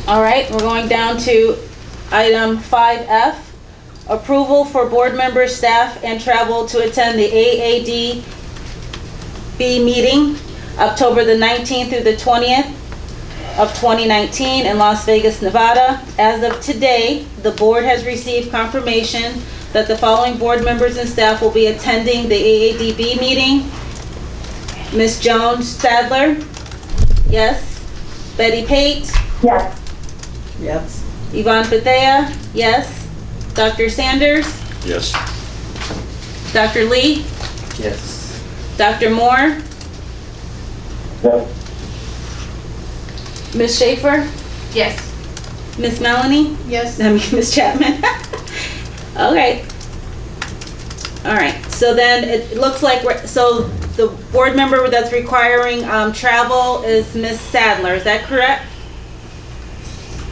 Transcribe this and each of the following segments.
All right, we're going down to item 5F, approval for board members, staff, and travel to attend the AADB meeting, October the 19th through the 20th of 2019 in Las Vegas, Nevada. As of today, the board has received confirmation that the following board members and staff will be attending the AADB meeting. Ms. Jones Sadler? Yes. Betty Pate? Yes. Yes. Yvonne Bethea? Yes. Dr. Sanders? Yes. Dr. Lee? Yes. Dr. Moore? Yes. Ms. Schaefer? Yes. Ms. Melanie? Yes. I mean, Ms. Chapman? Okay. All right, so then it looks like so the board member that's requiring travel is Ms. Sadler, is that correct?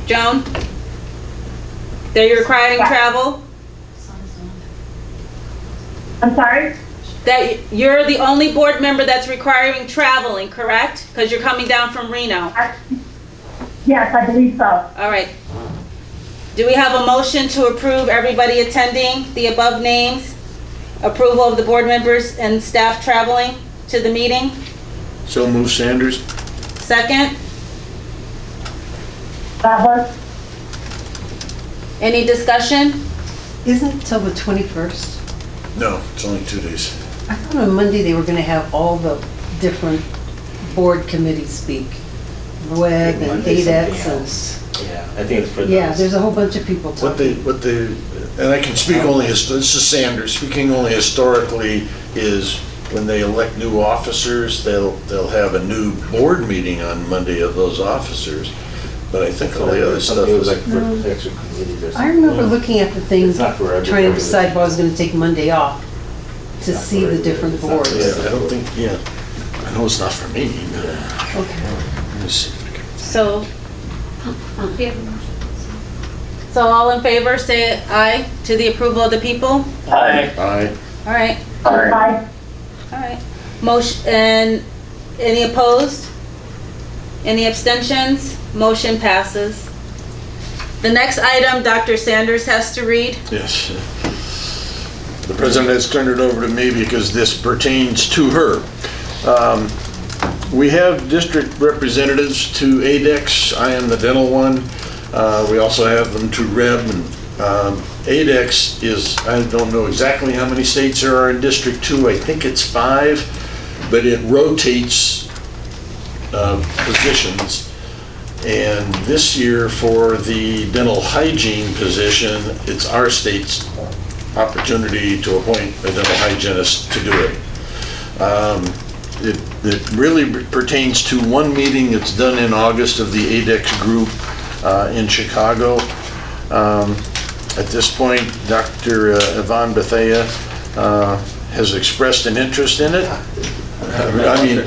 Joan? That you're requiring travel? I'm sorry? That you're the only board member that's requiring traveling, correct? Because you're coming down from Reno. Yes, I believe so. All right. Do we have a motion to approve everybody attending the above names? Approval of the board members and staff traveling to the meeting? So move Sanders. Second? Sadler? Any discussion? Isn't it till the 21st? No, it's only 2 days. I thought on Monday they were going to have all the different board committees speak. WEB and ADEX and... Yeah, I think it's for those. Yeah, there's a whole bunch of people talking. What they, and I can speak only, this is Sanders, speaking only historically, is when they elect new officers, they'll have a new board meeting on Monday of those officers. But I think all the other stuff It was is, like for extra committees or I something. remember looking at the thing, It's not for everybody. trying to decide if I was going to take Monday off to not see for the everybody. different It's not boards. for yeah, I don't think, yeah. I know it's not for me, but Okay. let me see if I can. So all in favor, say aye to the approval of the people? Aye. Aye. All right, Aye. all right. Motion, and any opposed? Any abstentions? Motion passes. The next item, Dr. Sanders has to read. Yes. The president has turned it over to me because this pertains to her. We have district representatives to ADEX. I am the dental one. We also have them to REB. And ADEX is, I don't know exactly how many states there are in District 2. I think it's 5, but it rotates positions. And this year for the dental hygiene position, it's our state's opportunity to appoint a dental hygienist to do it. It really pertains to one meeting that's done in August of the ADEX group in Chicago. At this point, Dr. Yvonne Bethea has expressed an interest in it. I mean,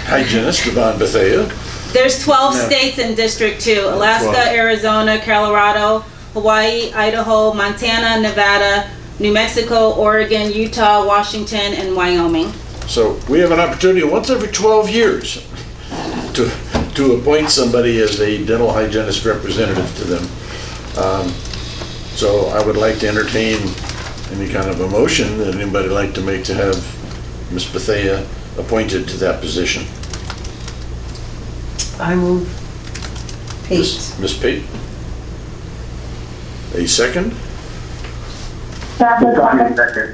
hygienist Yvonne Bethea. There's 12 Yeah. states in District 2, Alaska, 12. Arizona, Colorado, Hawaii, Idaho, Montana, Nevada, New Mexico, Oregon, Utah, Washington, and Wyoming. So we have an opportunity once every 12 years to appoint somebody as a dental hygienist representative to them. So I would like to entertain any kind of a motion that anybody would like to make to have Ms. Bethea appointed to that position. I move Pate. Ms. Pate? A second? Sadler?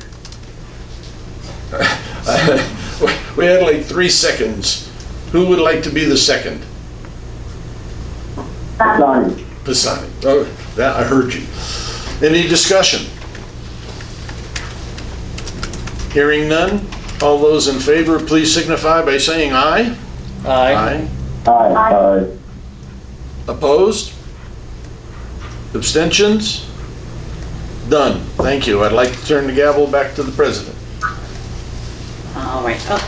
We had like 3 seconds. Who would like to be the second? Sadler. Pisani. Oh, that, I heard you. Any discussion? Hearing none, all those in favor, please signify by saying aye. Aye. Aye. Opposed? Abstentions? Done. Thank you. I'd like to turn the gavel back to the president. All right, oh,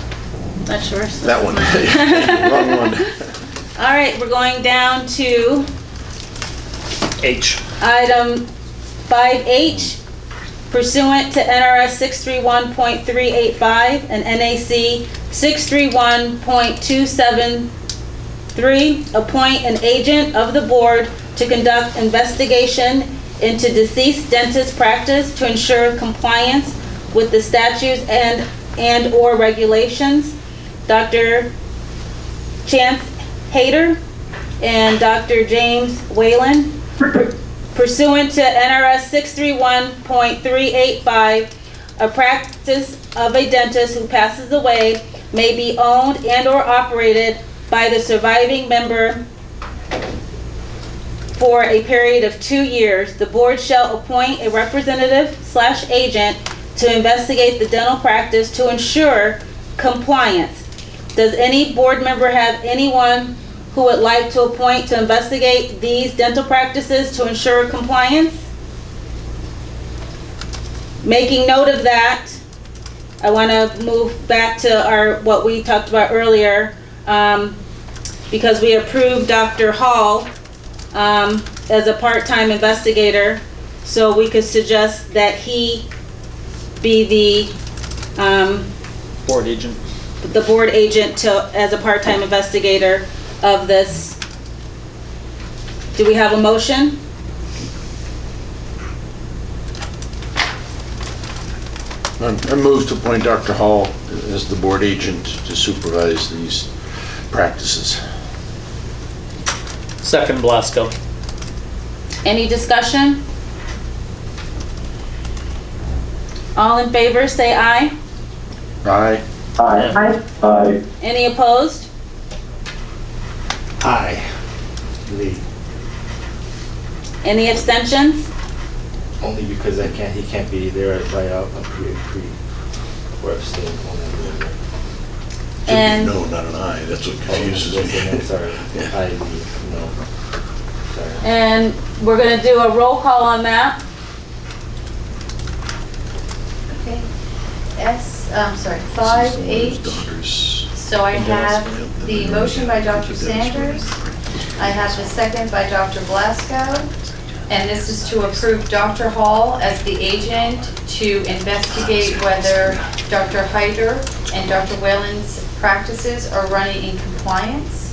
that's yours. That one. Wrong one. All right, we're going down to H. item 5H, pursuant to NRS 631.385 and NAC 631.273, 3, appoint an agent of the board to conduct investigation into deceased dentist practice to ensure compliance with the statutes and/or regulations. Dr. Chance Hayter and Dr. James Whalen, pursuant to NRS 631.385, a practice of a dentist who passes away may be owned and/or operated by the surviving member for a period of 2 years. The board shall appoint a representative/agent to investigate the dental practice to ensure compliance. Does any board member have anyone who would like to appoint to investigate these dental practices to ensure compliance? Making note of that, I want to move back to what we talked about earlier, because we approved Dr. Hall as a part-time investigator, so we could suggest that he be the Board agent. board agent as a part-time investigator of this. Do we have a motion? I move to appoint Dr. Hall as the board agent to supervise these practices. Second, Blasco. Any discussion? All in favor, say aye. Aye. Aye. Aye. Any opposed? Aye. Lee. Any abstentions? Only because he can't be there by a pre or abstain on that. Should be And- no, not an aye. That's what confuses me. Sorry. Yeah. I, no. Sorry. And we're gonna do a roll call on that. Okay, sorry, This 5H. is the daughter's- So I have the motion by Dr. Sanders. I have the second by Dr. Blasco. And this is to approve Dr. Hall as the agent to investigate whether Dr. Hyder and Dr. Whalen's practices are running in compliance.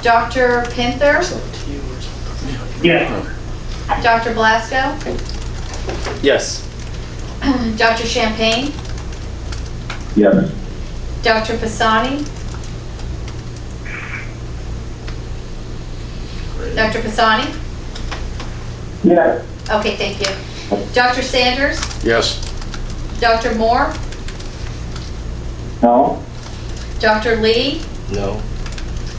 Dr. Pinther, Yes. Dr. Blasco, Yes. Dr. Champagne, Yes. Dr. Pisani, Dr. Pisani? Yes. Okay, thank you. Dr. Sanders, Yes. Dr. Moore, No. Dr. Lee, No.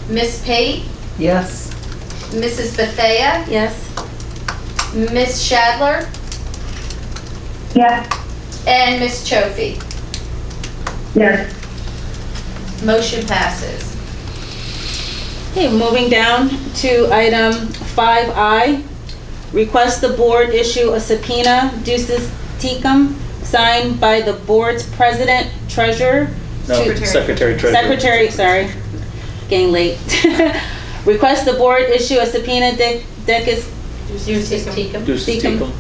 Miss Pate, Yes. Mrs. Bethea, Yes. Miss Shadler, Yes. and Miss Chofi. Yes. Motion passes. Okay, moving down to item 5I. Request the board issue a subpoena ducis tecum signed by the board's president, treasurer. No. to- Secretary Treasurer. Secretary, sorry, getting late. Request the board issue a subpoena ducis Ducis tecum. Deuces Tecum. Tecum.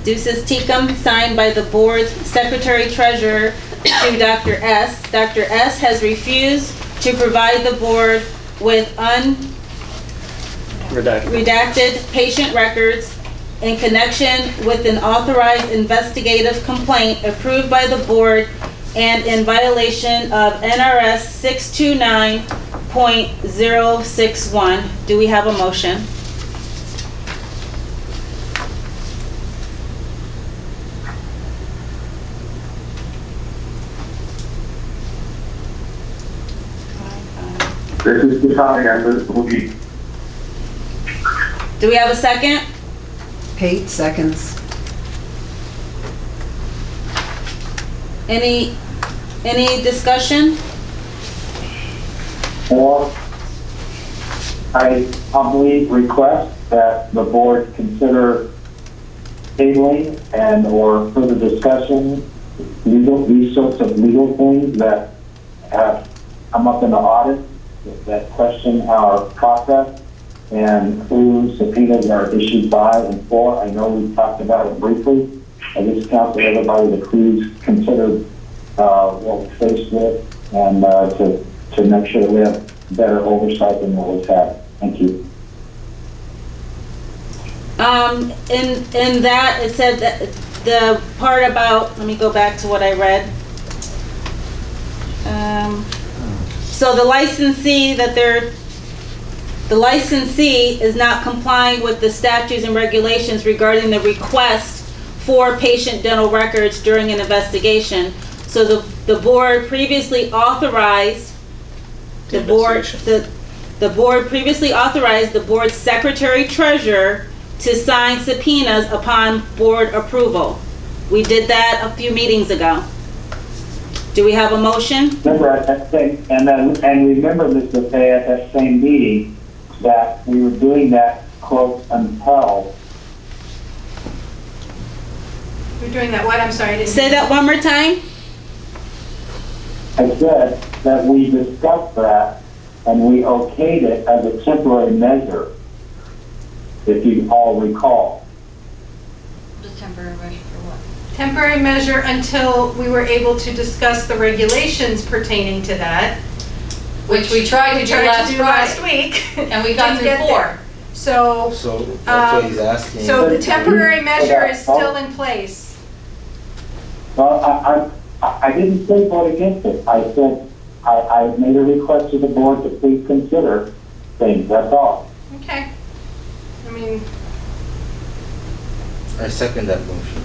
ducis tecum signed by the board's secretary treasurer to Dr. S. Dr. S. has refused to provide the board with Redacted. redacted patient records in connection with an authorized investigative complaint approved by the board and in violation of NRS 629.061. Do we have a motion? This is the time I will be. Do we have a second? Pate, seconds. Any discussion? Or I humbly request that the board consider tabling and or further discussion, these sorts of legal things that have come up in the audit that question our process and who subpoenas are issued by and for. I know we talked about it briefly. I just counsel everybody to please consider what we're faced with and to make sure that we have better oversight than what was had. Thank you. In that, it said that the part about, let me go back to what I read. So the licensee is not complying with the statutes and regulations regarding the request for patient dental records during an investigation. So the board previously authorized the board previously authorized the board's secretary treasurer to sign subpoenas upon board approval. We did that a few meetings ago. Do we have a motion? Remember at that same, and remember, Ms. Buffet, at that same meeting, that we were doing that, quote, until. We're doing that what? I'm sorry, I didn't. Say that one more time. I said that we discussed that and we okayed it as a temporary measure, if you all recall. The temporary measure for what? Temporary measure until we were able to discuss the regulations pertaining to that. Which we tried to do last last Friday. week. And we got Didn't through get 4. there. So, So that's what he's asking. so the temporary measure is still in place. Well, I didn't say vote against it. I said, I made a request to the board to please consider things, that's all. Okay. I mean, I second that motion.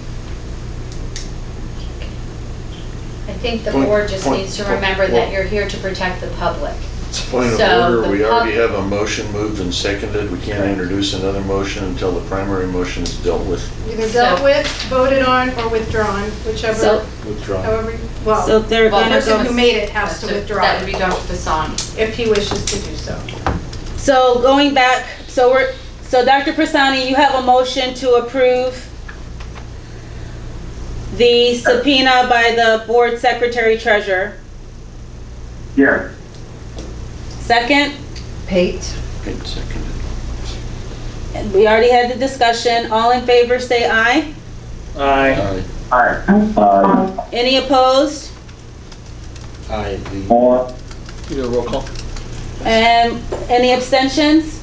I think the Point- board just point- needs to point- remember well- that you're here to protect the public. It's a point of So order, the we pub- already have a motion moved and seconded. We can't introduce another motion until the primary motion is dealt with. either dealt So- with, voted on, or withdrawn, whichever, So- Withdrawn. however, So well, they're Well, the gonna person go, who made it has to withdraw That would it, be Dr. Fasani. if he wishes to do so. so going back, so Dr. Prasani, you have a motion to approve the subpoena by the board secretary treasurer. Here. Second? Pate, Okay, seconded. And we already had the discussion. All in favor, say aye. Aye. Aye. Any opposed? Aye, Lee. More. You do a roll call? And any abstentions?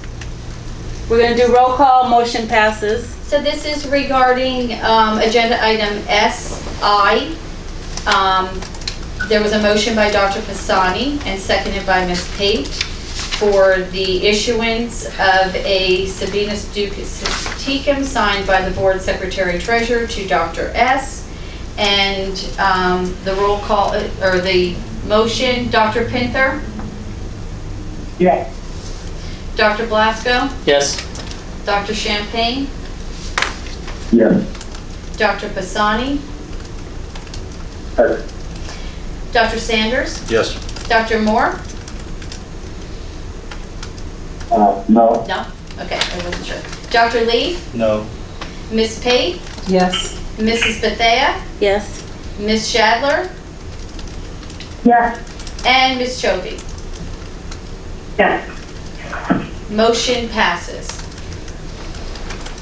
We're gonna do roll call, motion passes. So this is regarding agenda item SI. There was a motion by Dr. Fasani and seconded by Ms. Pate for the issuance of a subpoena ducis tecum signed by the board secretary treasurer to Dr. S. And the roll call, or the motion, Dr. Pinther, Yes. Dr. Blasco, Yes. Dr. Champagne, Yes. Dr. Fasani, Dr. Sanders, Yes. Dr. Moore? No. No? Okay, I wasn't sure. Dr. Lee, No. Ms. Pate, yes. Mrs. Bethea, Yes. Ms. Shadler, Yes. and Ms. Chovy. Yes. Motion passes.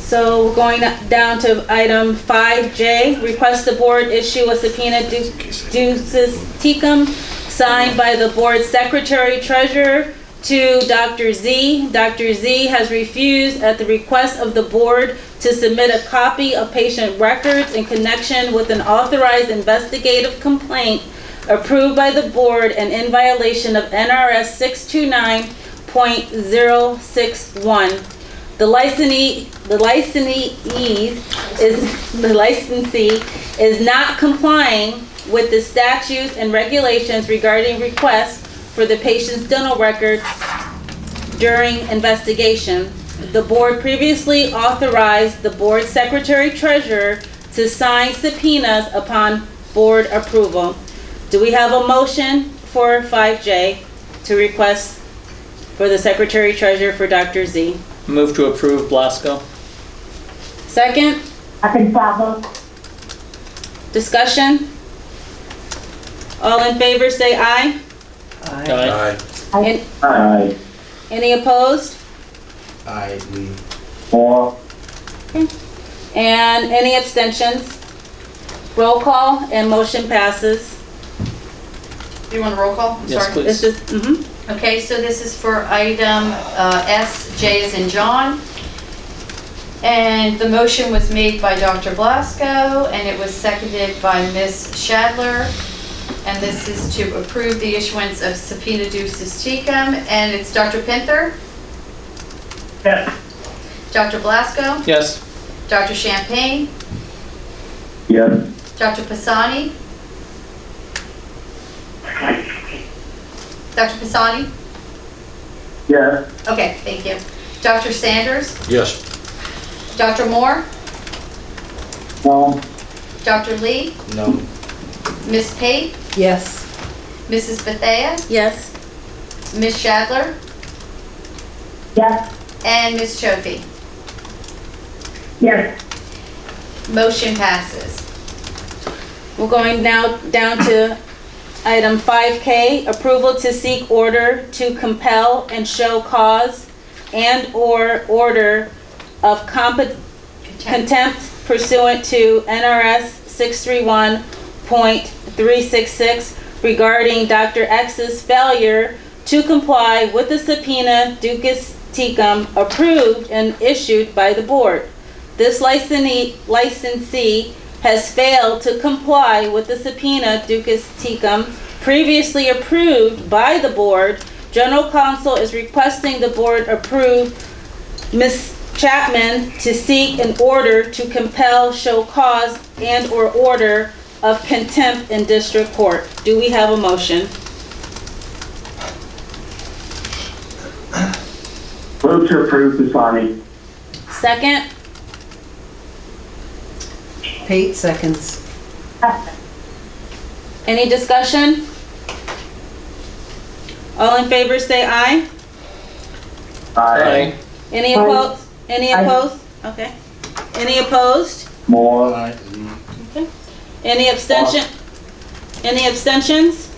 So we're going down to item 5J, request the board issue a subpoena ducis tecum signed by the board secretary treasurer to Dr. Z. Dr. Z has refused at the request of the board to submit a copy of patient records in connection with an authorized investigative complaint approved by the board and in violation of NRS 629.061. The licensee is not complying with the statutes and regulations regarding requests for the patient's dental records during investigation. The board previously authorized the board secretary treasurer to sign subpoenas upon board approval. Do we have a motion for 5J to request for the secretary treasurer for Dr. Z? Move to approve Blasco. Second, Second, Sabo. discussion? All in favor, say aye. Aye. An- Aye. Any opposed? Aye, Lee. More. And any abstentions? Roll call and motion passes. Do you want a roll call? I'm Yes, sorry. please. This is, Okay, so this is for item S, J as in John. And the motion was made by Dr. Blasco, and it was seconded by Ms. Shadler. And this is to approve the issuance of subpoena ducis tecum, and it's Dr. Pinther, Yes. Dr. Blasco, Yes. Dr. Champagne, Yes. Dr. Pisani. Dr. Pisani? Yes. Okay, thank you. Dr. Sanders, Yes. Dr. Moore, No. Dr. Lee, No. Ms. Pate, Yes. Mrs. Bethea, Yes. Ms. Shadler, Yes. and Ms. Chofi. Yes. Motion passes. We're going now down to item 5K, approval to seek order to compel and show cause and/or order of contempt pursuant to NRS 631.366 regarding Dr. X's failure to comply with the subpoena ducis tecum approved and issued by the board. This licensee has failed to comply with the subpoena ducis tecum previously approved by the board. General Counsel is requesting the board approve Ms. Chapman to seek an order to compel, show cause, and/or order of contempt in district court. Do we have a motion? Move to approve Pisani. Second? Pate seconds. Any discussion? All in favor say aye. Aye. Any opposed? Any opposed? Okay. Any opposed? More. Any abstention? Any abstentions?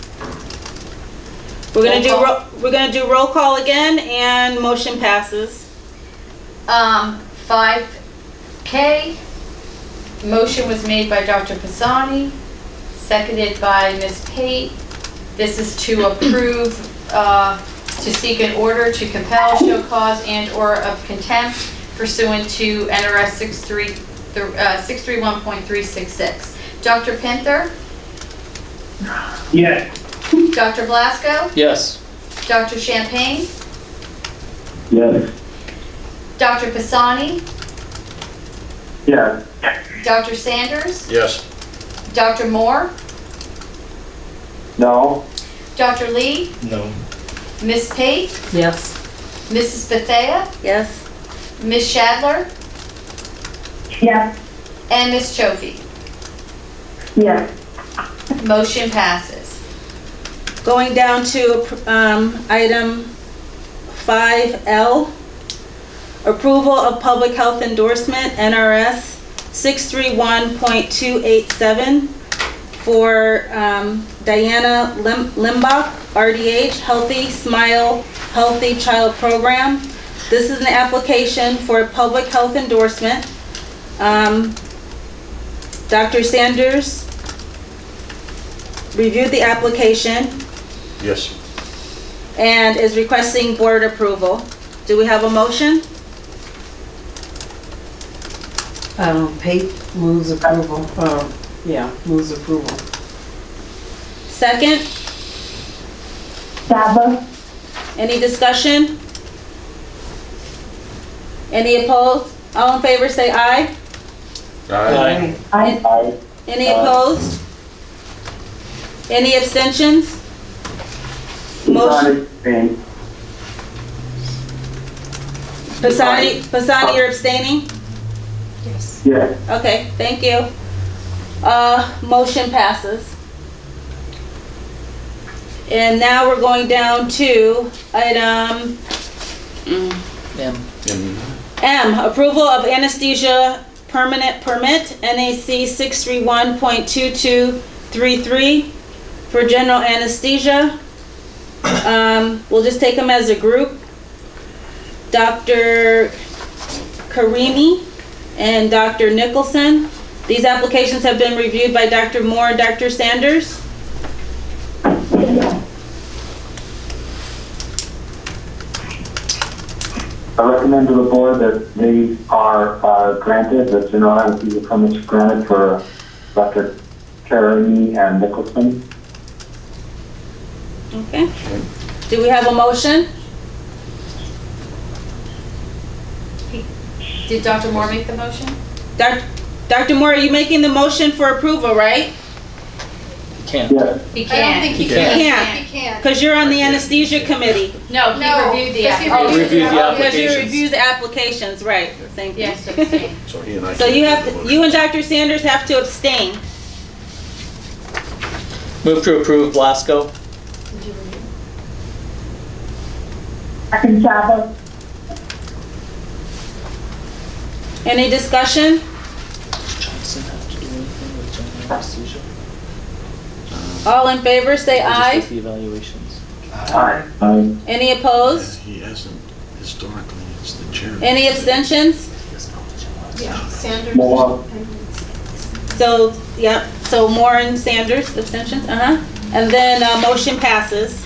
We're gonna do roll call again, and motion passes. 5K, motion was made by Dr. Pisani, seconded by Ms. Pate. This is to approve, to seek an order to compel, show cause, and/or of contempt pursuant to NRS 631.366. Dr. Pinther, Yes. Dr. Blasco, Yes. Dr. Champagne, Yes. Dr. Pisani, Yes. Dr. Sanders, Yes. Dr. Moore, No. Dr. Lee, No. Ms. Pate, Yes. Mrs. Bethea, Yes? Ms. Shadler, Yes. and Ms. Chofi. Yes. Motion passes. Going down to item 5L, approval of public health endorsement, NRS 631.287 for Diana Limbach, RDH, Healthy Smile Healthy Child Program. This is an application for public health endorsement. Dr. Sanders reviewed the application Yes. and is requesting board approval. Do we have a motion? Pate moves approval, moves approval. Second? Saba. Any discussion? Any opposed? All in favor say aye. Aye. Aye. Any opposed? Any abstentions? Motion. Pisani, you're abstaining? Yes. Yes. Okay, thank you. Motion passes. And now we're going down to item M. M, approval of anesthesia permanent permit, NAC 631.2233 for general anesthesia. We'll just take them as a group. Dr. Karimi and Dr. Nicholson. These applications have been reviewed by Dr. Moore and Dr. Sanders. I recommend to the board that these are granted, that general anesthesia permits granted for Dr. Carey and Nicholson. Okay. Do we have a motion? Did Dr. Moore make the motion? Dr. Moore, are you making the motion for approval, right? Can't. Yes. He I don't can't. think he He can. can't. He can't. Because you're on the anesthesia committee. No, he No, reviewed the because he application. Reviewed the Because you applications. review the applications, right. Thank you. Yes, abstain. So he and I. So can't you do have the to, motion. you and Dr. Sanders have to abstain. Move to approve Blasco. Second, Chava. Any discussion? Does Johnson have to do anything with general anesthesia? All in favor, say Or just aye. with the evaluations? Aye. Any opposed? He hasn't, historically, it's the chair. Any abstentions? He doesn't know the general anesthesia. Yeah, Sanders. Moore. So, yep, so Moore and Sanders, abstentions, And then, motion passes.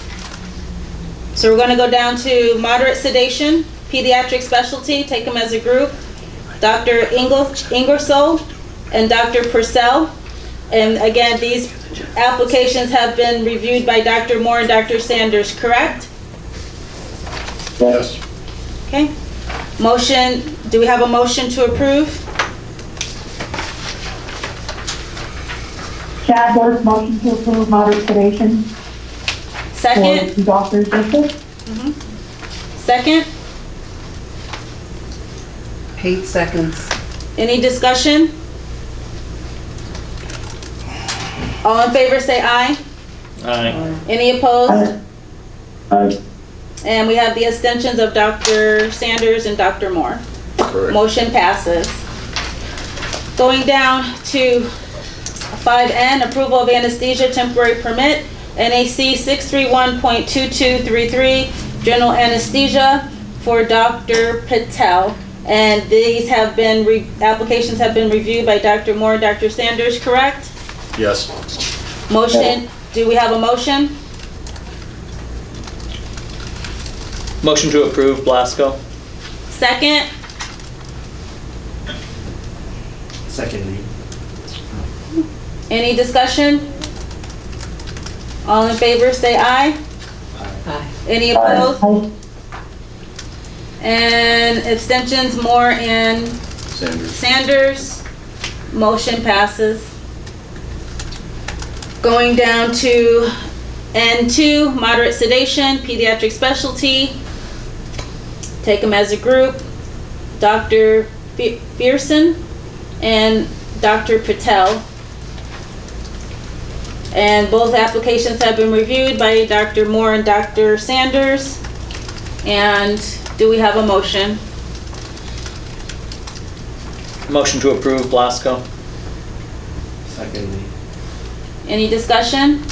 So we're gonna go down to moderate sedation, pediatric specialty, take them as a group. Dr. Ingersoll and Dr. Purcell. And again, these applications have been reviewed by Dr. Moore and Dr. Sanders, correct? Yes. Okay. Motion, do we have a motion to approve? Chadwick, motion to approve moderate sedation Second? for Dr. Joseph. Second? 8 seconds. Any discussion? All in favor, say aye. Aye. Any opposed? Aye. And we have the abstentions of Dr. Sanders and Dr. Moore. Correct. Motion passes. Going down to 5N, approval of anesthesia temporary permit, NAC 631.2233, general anesthesia for Dr. Patel. And these have been, applications have been reviewed by Dr. Moore and Dr. Sanders, correct? Yes. Motion, do we have a motion? Motion to approve Blasco. Second? Secondly. Any discussion? All in favor, say aye. Aye. Any Aye. opposed? Aye. And abstentions, Moore and Sanders. Sanders. Motion passes. Going down to N2, moderate sedation, pediatric specialty. Take them as a group. Dr. Pearson and Dr. Patel. And both applications have been reviewed by Dr. Moore and Dr. Sanders. And do we have a motion? Motion to approve Blasco. Secondly. Any discussion?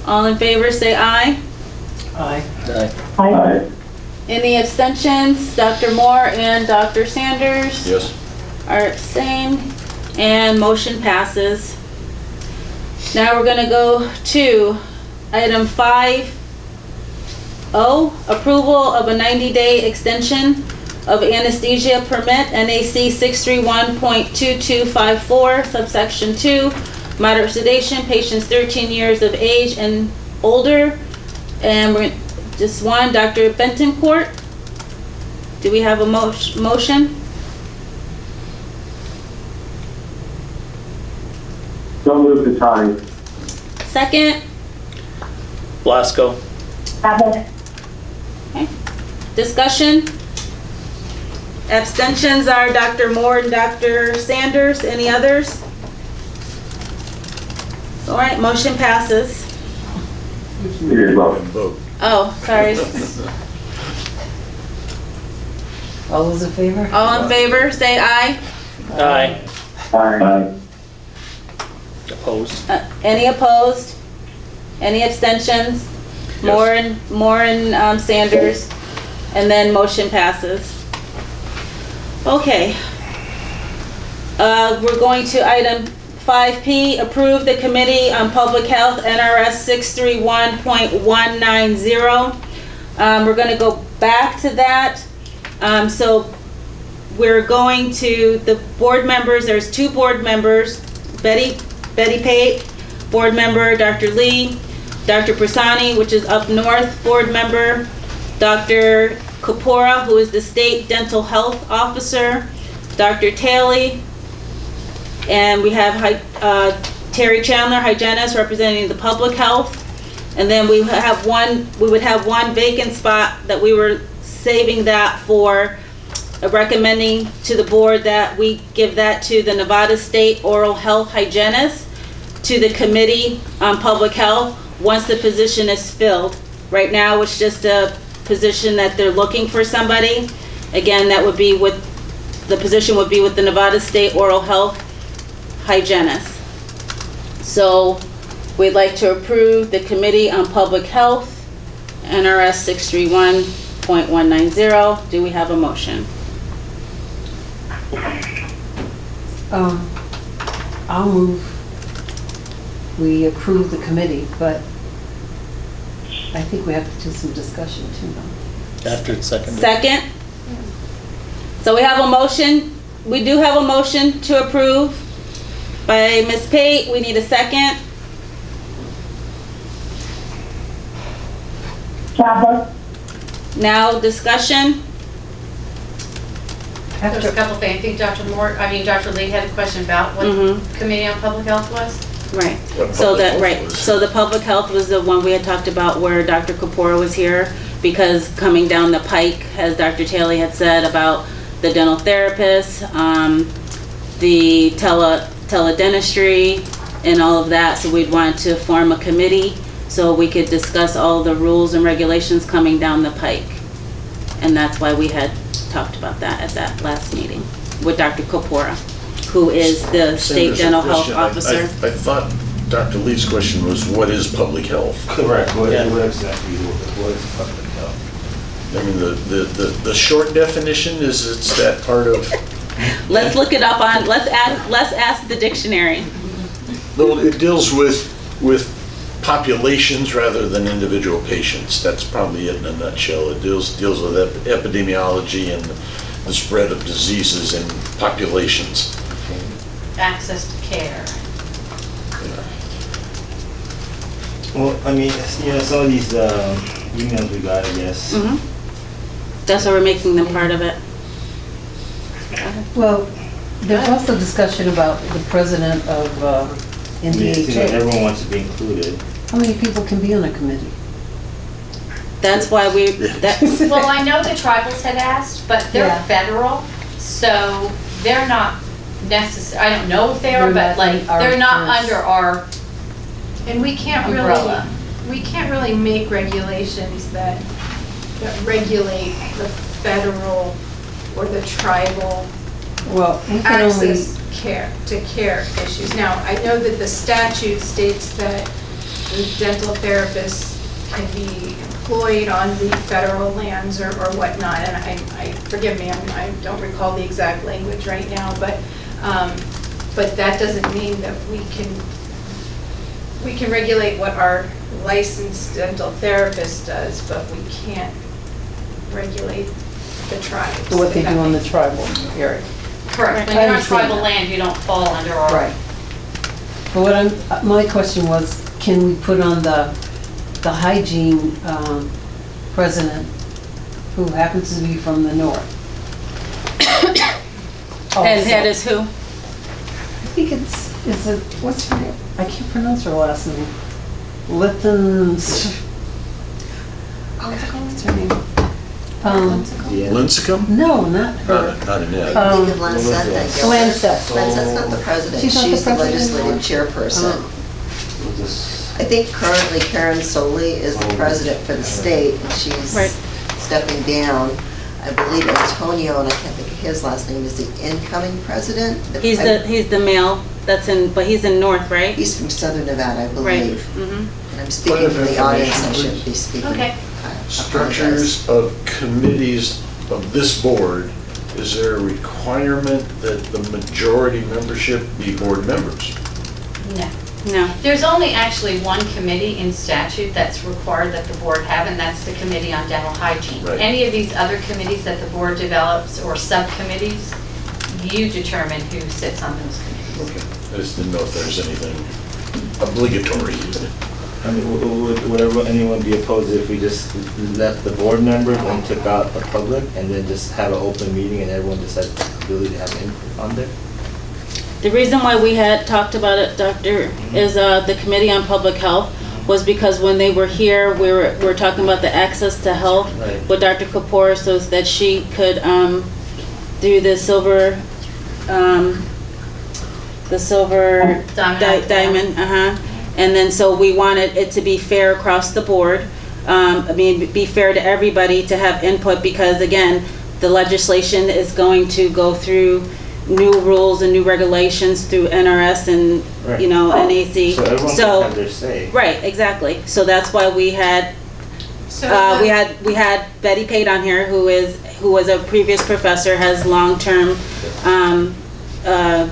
All in favor, say aye. Aye. Aye. Aye. Aye. Any abstentions? Dr. Moore and Dr. Sanders Yes. are abstained, and motion passes. Now we're gonna go to item 5O, approval of a 90-day extension of anesthesia permit, NAC 631.2254, subsection 2, moderate sedation, patients 13 years of age and older. And we're, just one, Dr. Bentoncourt. Do we have a motion? So move the time. Second? Blasco. Chadwick. Okay. Discussion? Abstentions are Dr. Moore and Dr. Sanders. Any others? All right, motion passes. Here you go. Vote. Oh, sorry. All those in favor? All in favor, say aye. Aye. Aye. Opposed? Any opposed? Any abstentions? Moore and Sanders, and then motion passes. Okay. We're going to item 5P, approve the Committee on Public Health, NRS 631.190. We're gonna go back to that, so we're going to, the board members, there's 2 board members, Betty Pate, board member, Dr. Lee, Dr. Prasani, which is up north, board member, Dr. Kapora, who is the state dental health officer, Dr. Taylor, and we have Terry Chandler, hygienist, representing the public health. And then we would have one vacant spot that we were saving that for, recommending to the board that we give that to the Nevada State Oral Health Hygienist, to the Committee on Public Health, once the position is filled. Right now, it's just a position that they're looking for somebody. Again, that would be the position would be with the Nevada State Oral Health Hygienist. So we'd like to approve the Committee on Public Health, NRS 631.190. Do we have a motion? I'll move, we approve the committee, but I think we have to do some discussion too, though. After it's seconded. Second? So we have a motion, we do have a motion to approve by Ms. Pate. We need a second. Chadwick, Now discussion. There's a couple things. I think Dr. Lee had a question about what Committee on Public Health was. Right. What So public that, health right, was. so the public health was the one we had talked about where Dr. Kapora was here, because coming down the pike, as Dr. Taylor had said, about the dental therapists, the teledentistry, and all of that, so we'd want to form a committee so we could discuss all the rules and regulations coming down the pike. And that's why we had talked about that at that last meeting with Dr. Kapora, who is the state Sanders, a dental health question. officer. I thought Dr. Lee's question was, what is public health? Correct, what Yeah. exactly, what is public health? I mean, the short definition is it's that part of, Let's look it up on, let's ask the dictionary. no, it deals with populations rather than individual patients. That's probably it in a nutshell. It deals with epidemiology and the spread of diseases in populations. Access to care. Well, I mean, some of these emails we got, I guess. That's why we're making them part of it. Well, there's also discussion about the president of I mean, it seems like NDHA. everyone wants to be included. How many people can be on a committee? That's why Well, I know the tribals had asked, but they're Yeah. federal, so they're not necessary, I don't know if they are, They're but not like, our they're not first- under our And we can't umbrella. really make regulations that regulate the federal or the tribal Well, we can only, access to care issues. Now, I know that the statute states that the dental therapists can be employed on the federal lands or whatnot, and forgive me, I don't recall the exact language right now, but that doesn't mean that we can regulate what our licensed dental therapist does, but we can't regulate the tribes. what they do on the tribal area. Correct, when I you're on understand tribal that. land, you don't fall under our. Right. But my question was, can we put on the hygiene president, who happens to be from the north? and that is who? I think what's her name? I can't pronounce her last name. What's her name? Yeah. Lincecum? No, not her. Not an ed. Um, Think of Lancet, thank you. Lancet. Lancett's not the president, She's she's not the the president legislative chairperson. We'll just- I think currently Karen Soley is the president for the state, and she's Right. stepping down. I believe Antonio, and I can't think of his last name, is the incoming president. He's the male that's in, but he's in North, right? He's from Southern Nevada, I Right. believe. Mhm. And I'm speaking for the audience, I shouldn't be speaking. Okay. I apologize. Structures of committees of this board, is there a requirement that the majority membership be board members? No. No. There's only actually one committee in statute that's required that the board have, and that's the Committee on Dental Hygiene. Right. Any of these other committees that the board develops or subcommittees, you determine who sits on those committees. Okay, I just didn't know if there's anything obligatory. I mean, would anyone be opposed if we just left the board members and took out the public and then just have an open meeting and everyone just had the ability to have input on there? The reason why we had talked about it, Doctor, is the Committee on Public Health was because when they were here, we were talking about the access to health Right. with Dr. Kapoor so that she could do the silver diamond, and then so we wanted it to be fair across the board. I mean, be fair to everybody to have input because again, the legislation is going to go through new rules and new regulations through NRS and, Right. you know, NAC. So everyone can have their say. Right, exactly. So that's why we had, So we had Betty Pate on here, who was a previous professor, has long-term,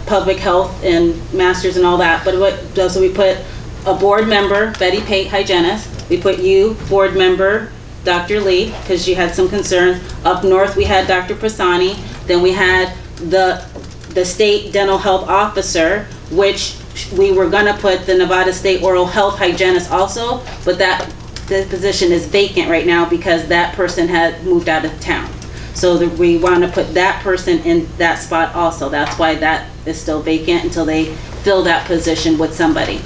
public health and masters and all that. But so we put a board member, Betty Pate, hygienist. We put you, board member, Dr. Lee, because you had some concerns. Up north, we had Dr. Prasani. Then we had the state dental health officer, which we were gonna put the Nevada State oral health hygienist also, but the position is vacant right now because that person had moved out of town. So we wanna put that person in that spot also. That's why that is still vacant until they fill that position with somebody.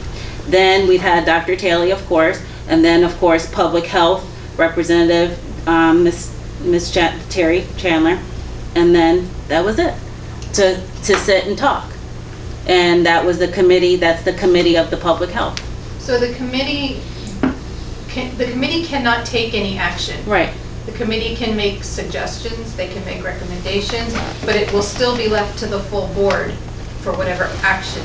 Then we had Dr. Taylor, of course, and then of course, public health representative, Miss Terry Chandler, and then that was it, to sit and talk. And that was the committee, that's the committee of the public health. So the committee cannot take any action. Right. The committee can make suggestions, they can make recommendations, but it will still be left to the full board for whatever action.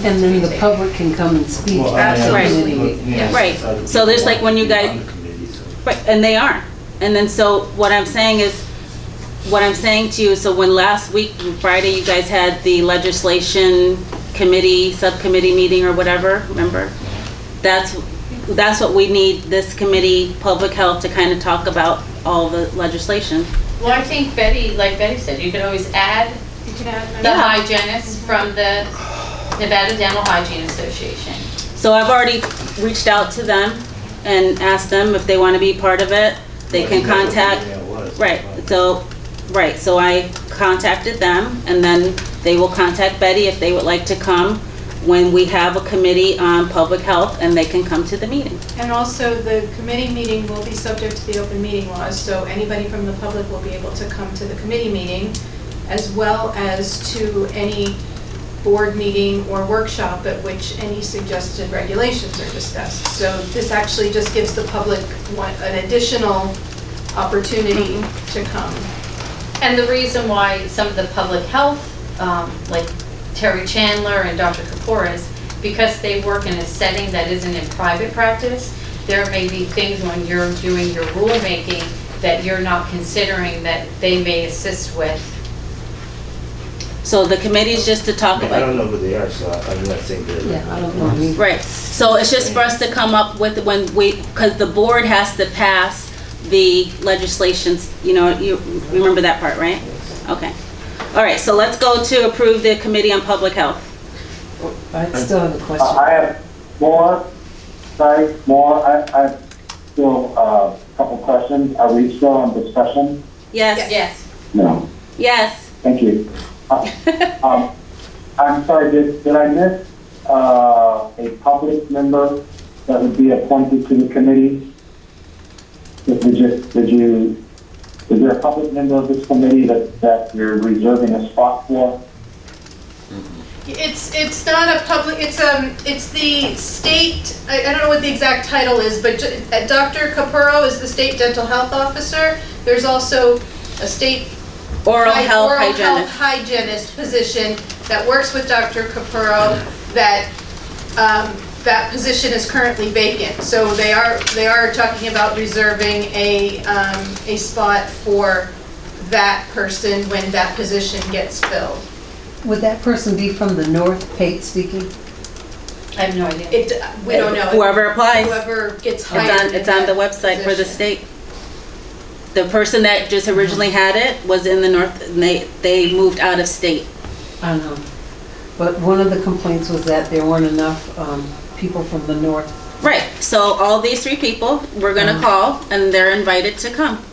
And then the public can come and speak. Well, at the Absolutely. committee. yeah, Right. it's So there's like when you guys- on the committee, so. Right, and they are. And then so what I'm saying to you, so when last week, Friday, you guys had the legislation committee, subcommittee meeting or whatever, remember? That's what we need, this committee, public health, to kind of talk about all the legislation. Well, I think Betty, like Betty said, you could always add You can add. the hygienist from the Nevada Dental Hygiene Association. So I've already reached out to them and asked them if they want to be part of it. They can That's what the contact, email was. right, so I contacted them, and then they will contact Betty if they would like to come when we have a committee on public health, and they can come to the meeting. And also, the committee meeting will be subject to the open meeting laws, so anybody from the public will be able to come to the committee meeting, as well as to any board meeting or workshop at which any suggested regulations are discussed. So this actually just gives the public an additional opportunity to come. And the reason why some of the public health, like Terry Chandler and Dr. Kapoor, is because they work in a setting that isn't in private practice. There may be things when you're doing your rulemaking that you're not considering that they may assist with. So the committee is just to talk I about. don't know who they are, so I'm not saying they're. Yeah, I don't know either. Right, so it's just for us to come up with because the board has to pass the legislations, you remember that part, right? Okay. All right, so let's go to approve the Committee on Public Health. I still have a question. I have more, I still, a couple questions. Are we still on discussion? Yes? Yes. No. Yes. Thank you. I'm sorry, did I miss a public member that would be appointed to the committee? Is there a public member of this committee that you're reserving a spot for? It's not a public, it's the state, I don't know what the exact title is, but Dr. Capurro is the state dental health officer. There's also a state Oral health hygienist. hygienist position that works with Dr. Capurro that position is currently vacant. So they are talking about reserving a spot for that person when that position gets filled. Would that person be from the north, Pate speaking? I have no idea. We don't know. Whoever applies. Whoever gets hired. It's on the website for the state. The person that just originally had it was in the north, and they moved out of state. I don't know. But one of the complaints was that there weren't enough people from the north. Right, so all these 3 people, we're gonna call, and they're invited to come.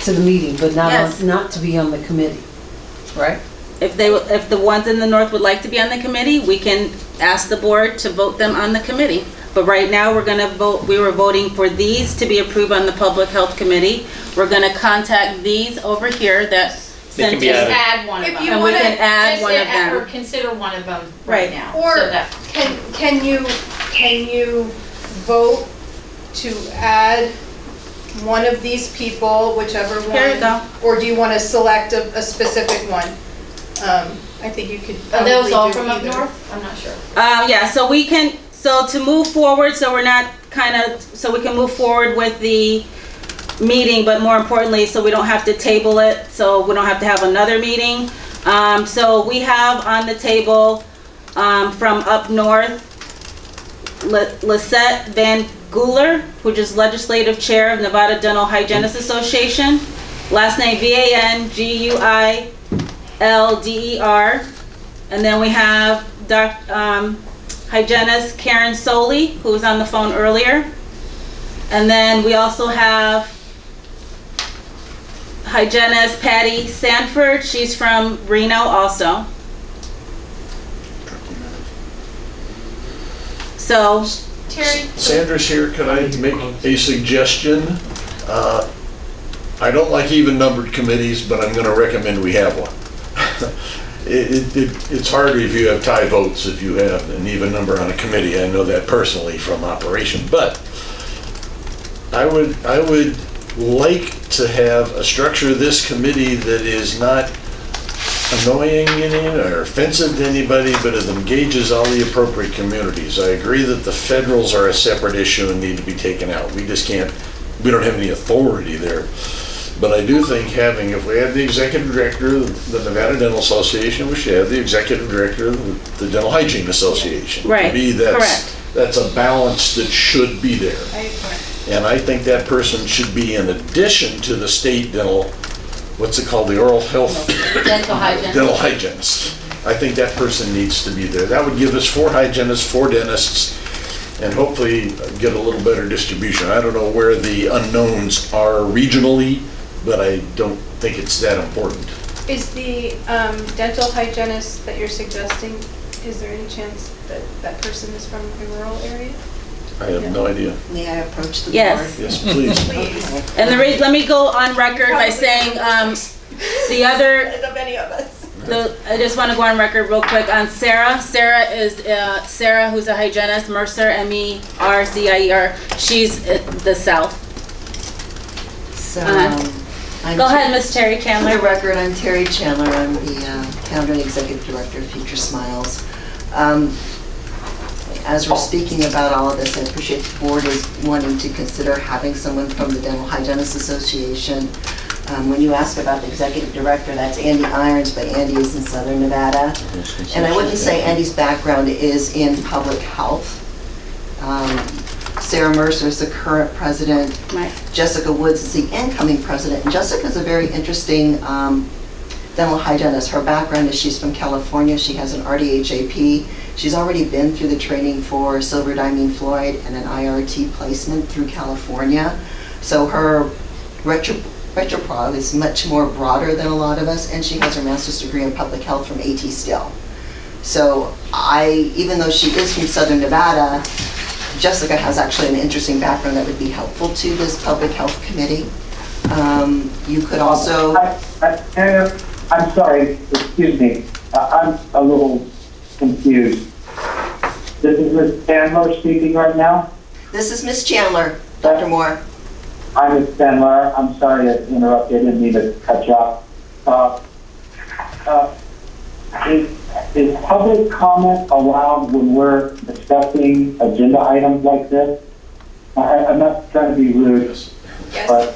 To the meeting, but Yes. not to be on the committee, right? If the ones in the north would like to be on the committee, we can ask the board to vote them on the committee. But right now, we were voting for these to be approved on the Public Health Committee. We're gonna contact these over here that They can sent be us. added. Add one of If them. you And we wanna can add one of Or them. consider one of them Right. right now. Or so that- can you vote to add one of these people, whichever one? Here you go. Or do you want to select a specific one? I think you could Are probably those all do from up either. north? I'm not sure. Yeah, so to move forward, so we're not so we can move forward with the meeting, but more importantly, so we don't have to table it, so we don't have to have another meeting. So we have on the table, from up north, Lisette Van Guler, which is Legislative Chair of Nevada Dental Hygienists Association. Last name VanGuilder. And then we have hygienist Karen Soley, who was on the phone earlier. And then we also have hygienist Patty Sanford. She's from Reno also. So, Terry? Sandra's here, could I make a suggestion? I don't like even numbered committees, but I'm gonna recommend we have one. It's harder if you have tie votes, if you have an even number on a committee. I know that personally from operation, but I would like to have a structure of this committee that is not annoying or offensive to anybody, but it engages all the appropriate communities. I agree that the federals are a separate issue and need to be taken out. We don't have any authority there. But I do think if we have the executive director of the Nevada Dental Association, we should have the executive director of the Dental Hygiene Association. Right, To me, correct. that's a balance that should be there. I agree. And I think that person should be in addition to the state dental, what's it called, the oral health? Dental hygienist. Dental hygienist. I think that person needs to be there. That would give us 4 hygienists, 4 dentists, and hopefully get a little better distribution. I don't know where the unknowns are regionally, but I don't think it's that important. Is the dental hygienist that you're suggesting, is there any chance that that person is from a rural area? I have no idea. May I approach the board? Yes. Yes, please. Please. and let me go on record by saying, the other, Of any of us. I just want to go on record real quick on Sarah. Sarah is Sarah, who's a hygienist, Mercer, Mercier. She's the south. So, Uh-huh. I'm Go ahead, Miss Terry For the Chandler. record, I'm Terry Chandler. I'm the founder and executive director of Future Smiles. As we're speaking about all of this, I appreciate the board is wanting to consider having someone from the Dental Hygienists Association. When you ask about the executive director, that's Andy Irons, but Andy is in Southern Nevada. And I wouldn't say Andy's background is in public health. Sarah Mercer is the current president. Right. Jessica Woods is the incoming president. And Jessica's a very interesting dental hygienist. Her background is she's from California. She has an RDHAP. She's already been through the training for silver diamine fluoride and an IRT placement through California. So her retroprov is much more broader than a lot of us, and she has her master's degree in public health from AT Still. So even though she is from Southern Nevada, Jessica has actually an interesting background that would be helpful to this public health committee. You could also... I'm sorry, excuse me. I'm a little confused. This is Ms. Chandler speaking right now? This is Ms. Chandler, Dr. Moore. I'm Ms. Chandler. I'm sorry to interrupt you. I didn't mean to cut you off. Is public comment allowed when we're discussing agenda items like this? I'm not trying to be rude, Yes. but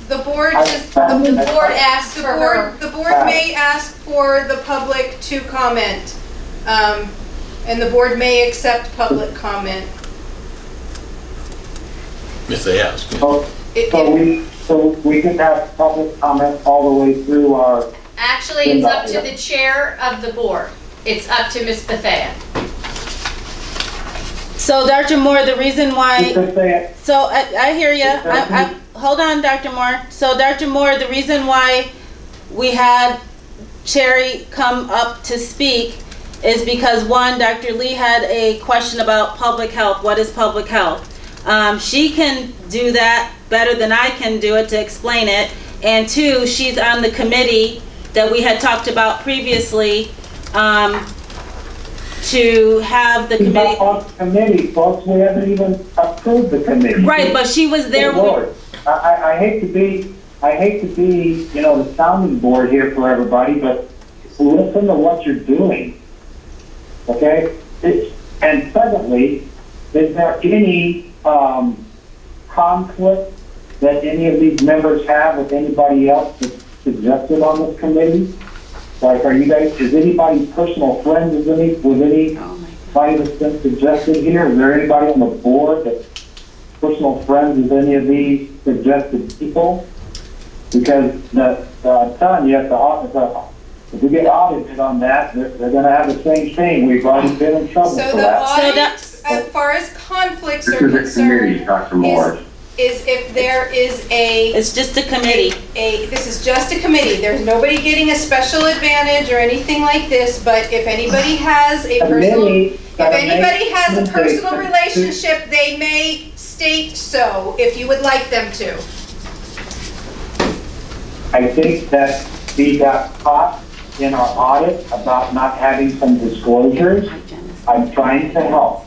The board I- just, I- the The board asked for her. board may ask for the public to comment. And the board may accept public comment. If they ask. So we can have public comment all the way through our, Actually, it's up to the chair of the board. It's up to Ms. Bethea. So Dr. Moore, the reason why, just say it. so I hear you. Hold on, Dr. Moore. So Dr. Moore, the reason why we had Cherry come up to speak is because one, Dr. Lee had a question about public health. What is public health? She can do that better than I can do it to explain it. And two, she's on the committee that we had talked about previously, to have the She's committee. not on the committee, folks. We haven't even approved the committee. Right, but she was there. Good Lord. I hate to be, you know, the sounding board here for everybody, but listen to what you're doing. Okay? And secondly, is there any conflict that any of these members have with anybody else that's suggested on this committee? Like, is anybody personal friends with anybody that's been suggested here? Is there anybody on the board that's personal friends with any of these suggested people? Because I'm telling you, if we get audited on that, they're gonna have the same thing. We've already been in trouble So for the that. audit, as far as conflicts This are is a committee, concerned, Dr. Moore. is if there is It's just a committee. this is just a committee. There's nobody getting a special advantage or anything like this, but if anybody has a personal, if anybody has a personal relationship, they may state so, if you would like them to. I think that we got caught in our audit about not having some disclosures. I'm trying to help.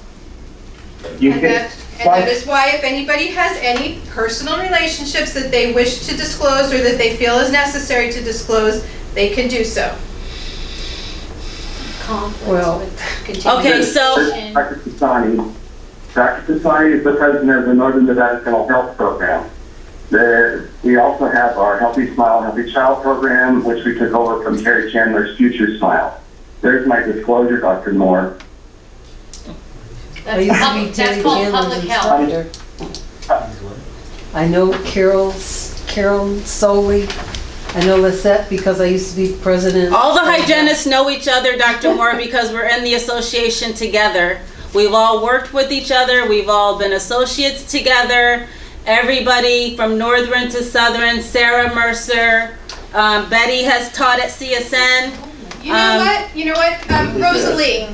You And can, that is why if anybody has any personal relationships that they wish to disclose or that they feel is necessary to disclose, they can do so. Well, Okay, so, Dr. Cassani. Dr. Cassani is the president of the Northern Nevada Mental Health Program. We also have our Healthy Smile, Healthy Child program, which we took over from Terry Chandler's Future Smile. There's my disclosure, Dr. Moore. I used to be Terry That's called Chandler's public health. instructor. I know Carol Soley. I know Lisette because I used to be president. all the hygienists know each other, Dr. Moore, because we're in the association together. We've all worked with each other. We've all been associates together. Everybody from Northern to Southern, Sarah Mercer, Betty has taught at CSN. You know what,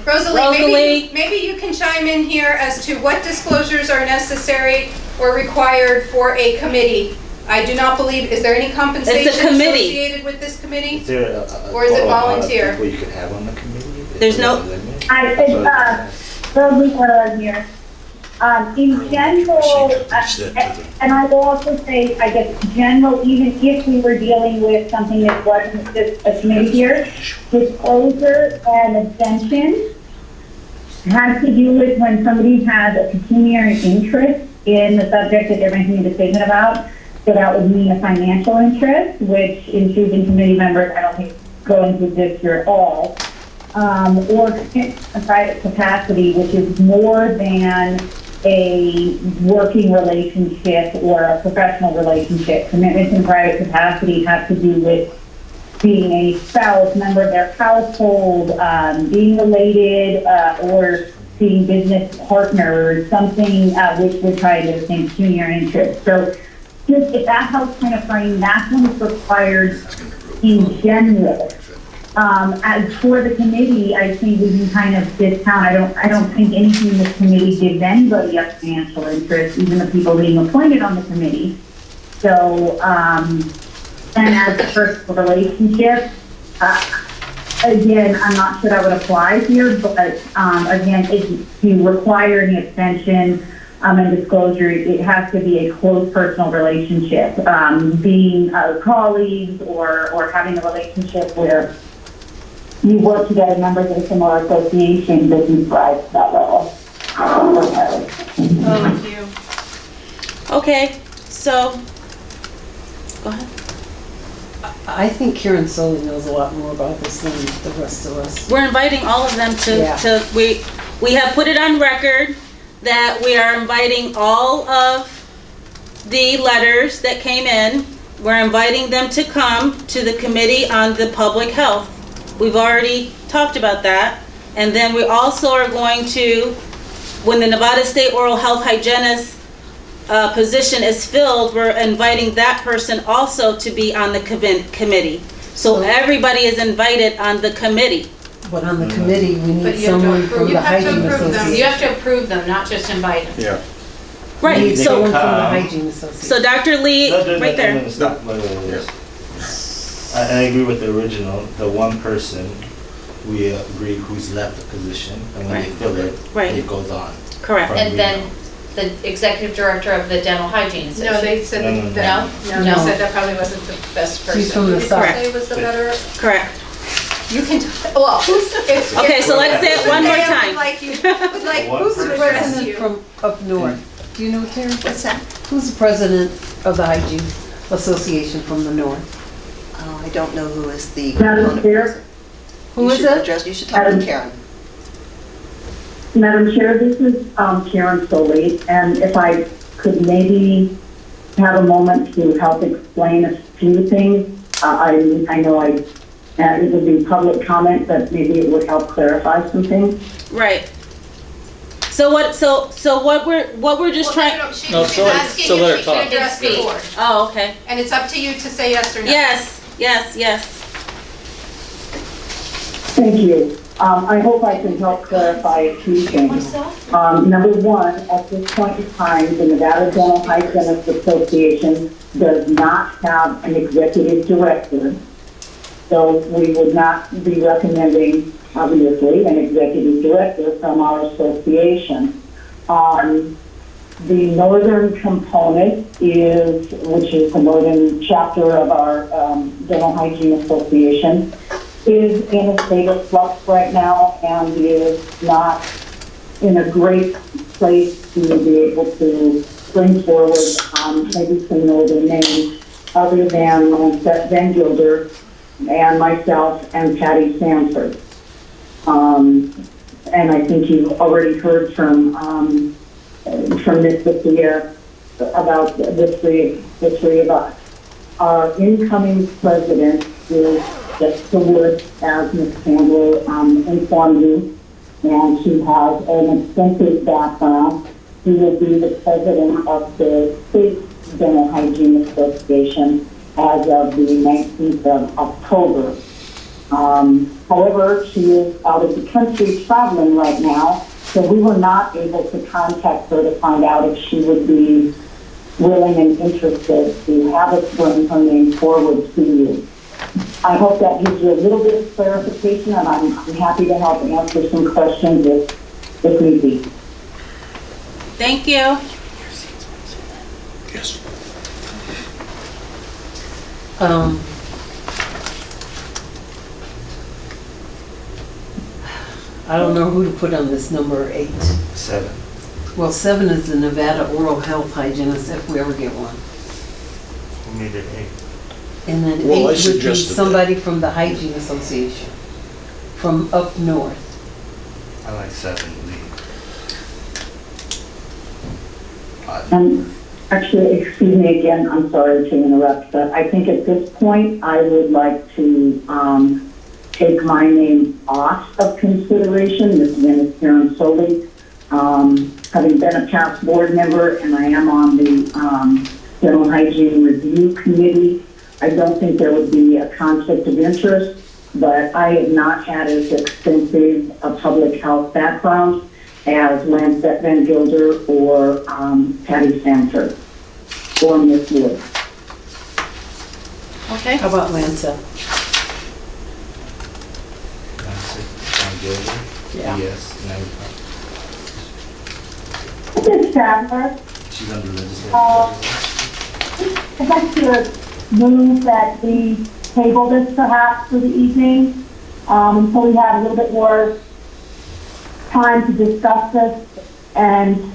Rosalie, maybe you can chime in here as to what disclosures are necessary or required for a committee. I do not believe, is there any compensation committee. associated with this committee? Is there a Or is it total amount of volunteer? people you could have on the committee? There's no- Rosalie Carlin here. In general, and I will also say, I guess, general, even if we were dealing with something that wasn't just a committee here, disclosure and abstention has to do with when somebody has a pecuniary interest in the subject that they're making a decision about. So that would mean a financial interest, which in choosing committee members, I don't think is going to exist here at all. Or a private capacity, which is more than a working relationship or a professional relationship. Commitments in private capacity have to do with being a spouse, member of their household, being related, or being business partners, something which would tie into the same pecuniary interest. So just if that helps kind of frame, that's when it's required in general. As for the committee, I think we can kind of discount. I don't think anything in this committee gives anybody a financial interest, even the people being appointed on the committee. So, and as a personal relationship, again, I'm not sure that would apply here, but again, if you require any abstention and disclosure, it has to be a close personal relationship, being colleagues or having a relationship where you work together, members of a similar association, business rise to that level. Thank you. Okay, so, go ahead. I think Karen Solly knows a lot more about this than the rest of us. We're inviting all of them Yeah. we have put it on record that we are inviting all of the letters that came in. We're inviting them to come to the Committee on the Public Health. We've already talked about that. And then we also are going to, when the Nevada State Oral Health Hygienist position is filled, we're inviting that person also to be on the committee. So everybody is invited on the committee. But on the committee, we But need you have to someone approve- from you the have to Hygiene approve them. Association. You have to approve them, not just invite them. Yeah. We Right, need so, someone from the Come. Hygiene Association. so Dr. Lee, right there. I agree with the original, the one person, we agree who's left the position, and when they Right. fill it, Right. it goes on. Correct. From And then the executive director of the dental hygiene No, association. they said No, no, that, no, no. they said that probably wasn't the best person. She's from the Who did you South. say was the better? Correct. You can, well, if. Okay, so let's say it one more Would time. like you, would like, One who's Who's the the address president you? from up north? Do you know, Terry? What's that? Who's the president of the Hygiene Association from the north? Oh, I don't know who is the. Madam component Chair? person. Who You is should it? address- You should talk to Karen. Madam Chair, this is Karen Solly, and if I could maybe have a moment to help explain a few things. I know it would be public comment, but maybe it would help clarify some things. Right. So what we're just trying, She's No, so let- asking so let her if she talk. can address the board, oh, okay. and it's up to you to say yes or no. Yes. Thank you. I hope I can help clarify a few things. Number one, at this point in time, the Nevada Dental Hygienists Association does not have an executive director. So we would not be recommending, obviously, an executive director from our association. The northern component which is the northern chapter of our Dental Hygiene Association, is in a state of flux right now and is not in a great place to be able to bring forward maybe some northern names other than Nsbde Van Gilder and myself and Patty Sanford. And I think you've already heard from Nsbde about the three of us. Our incoming president is Jessica Wood, as Ms. Campbell informed you, and she has an extensive background. She will be the president of the State Dental Hygiene Association as of the 19th of October. However, she is out of the country traveling right now, so we were not able to contact her to find out if she would be willing and interested to have us bring her name forward to you. I hope that gives you a little bit of clarification, and I'm happy to help answer some questions if need be. Thank you. Yes. I don't know who to put on this number 8. 7. Well, 7 is the Nevada Oral Health Hygienist, if we ever get one. Who made it 8? And then 8 Well, I would be suggested that. somebody from the Hygiene Association, from up north. I like 7, lead. And actually, excuse me again, I'm sorry to interrupt, but I think at this point, I would like to take my name off of consideration. This again is Karen Solly. Having been a past board member, and I am on the Dental Hygiene Review Committee, I don't think there would be a conflict of interest, but I have not had as extensive a public health background as Nsbde Van Gilder or Patty Sanford or Ms. Wood. Okay. How about Lancet? Yeah. Yes. Ms. Sadler, She's on the legislative. I'd like to move that we table this perhaps for the evening until we have a little bit more time to discuss this and,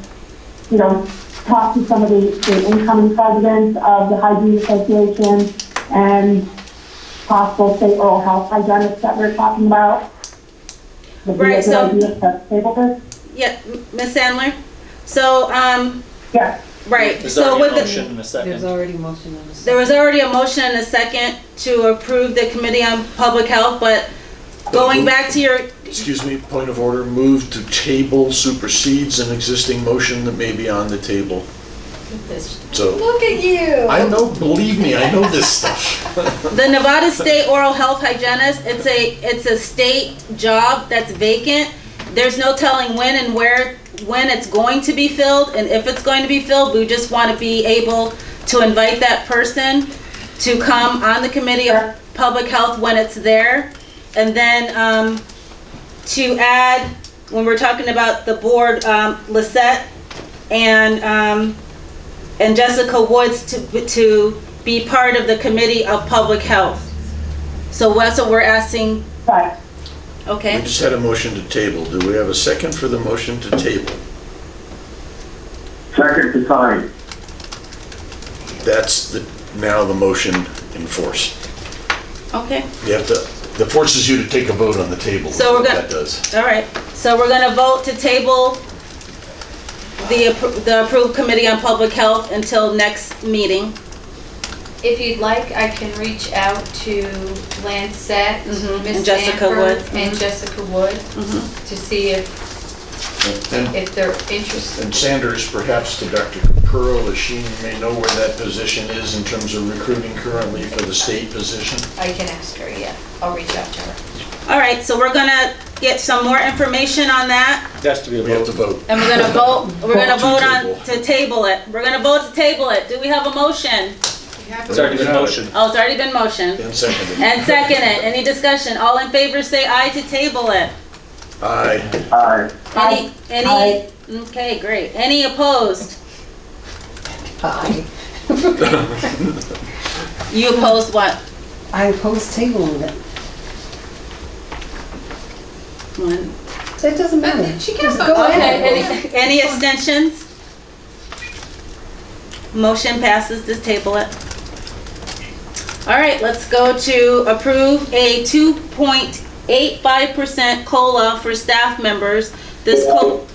talk to some of the incoming presidents of the Hygiene Association and possible state oral health hygienists that we're talking about? Would be a Right, good so- idea to table this? Yeah, Ms. Sandler? So, Yes. right, There's so already with a the, motion and a second. There's already motion on the there second. was already a motion and a second to approve the Committee on Public Health, but going back to your, Excuse me, point of order, move to table supersedes an existing motion that may be on the table. So, Look at you. I know, believe me, I know this stuff. the Nevada State Oral Health Hygienist, it's a state job that's vacant. There's no telling when and where, when it's going to be filled, and if it's going to be filled, we just want to be able to invite that person to come on the Committee of Public Health when it's there. And then, to add, when we're talking about the board, Lisette and Jessica Woods to be part of the Committee of Public Health. So that's what we're asking, Right. We okay? just had a motion to table. Do we have a second for the motion to table? Second to sign. That's now the motion in force. Okay, You have to, that forces you to take a vote on the table. So we're is what gonna- That does. all right. So we're gonna vote to table the approved Committee on Public Health until next meeting. If you'd like, I can reach out to Lancette, Mhm, Ms. and Jessica Sanford, Wood. and Mhm. Jessica Wood, to see And if they're interested. and Sanders, perhaps to Dr. Capurro, as she may know where that position is in terms of recruiting currently for the state position. I can ask her, yeah. I'll reach out to her. All right, so we're gonna get some more information on that, There has to be a We have to vote. vote. and we're gonna vote, To table. to table it. We're gonna vote to table it. Do we have a motion? It's already been motioned. Oh, it's already been motioned. And seconded. And second it. Any discussion? All in favor say aye to table it. Aye. Aye. Any, okay, great. Any opposed? Aye. You opposed what? I oppose tabling it. One. It doesn't matter. She can Just vote. go Okay, ahead. any abstentions? Motion passes to table it. All right, let's go to approve a 2.85% COLA for staff members. This Hello?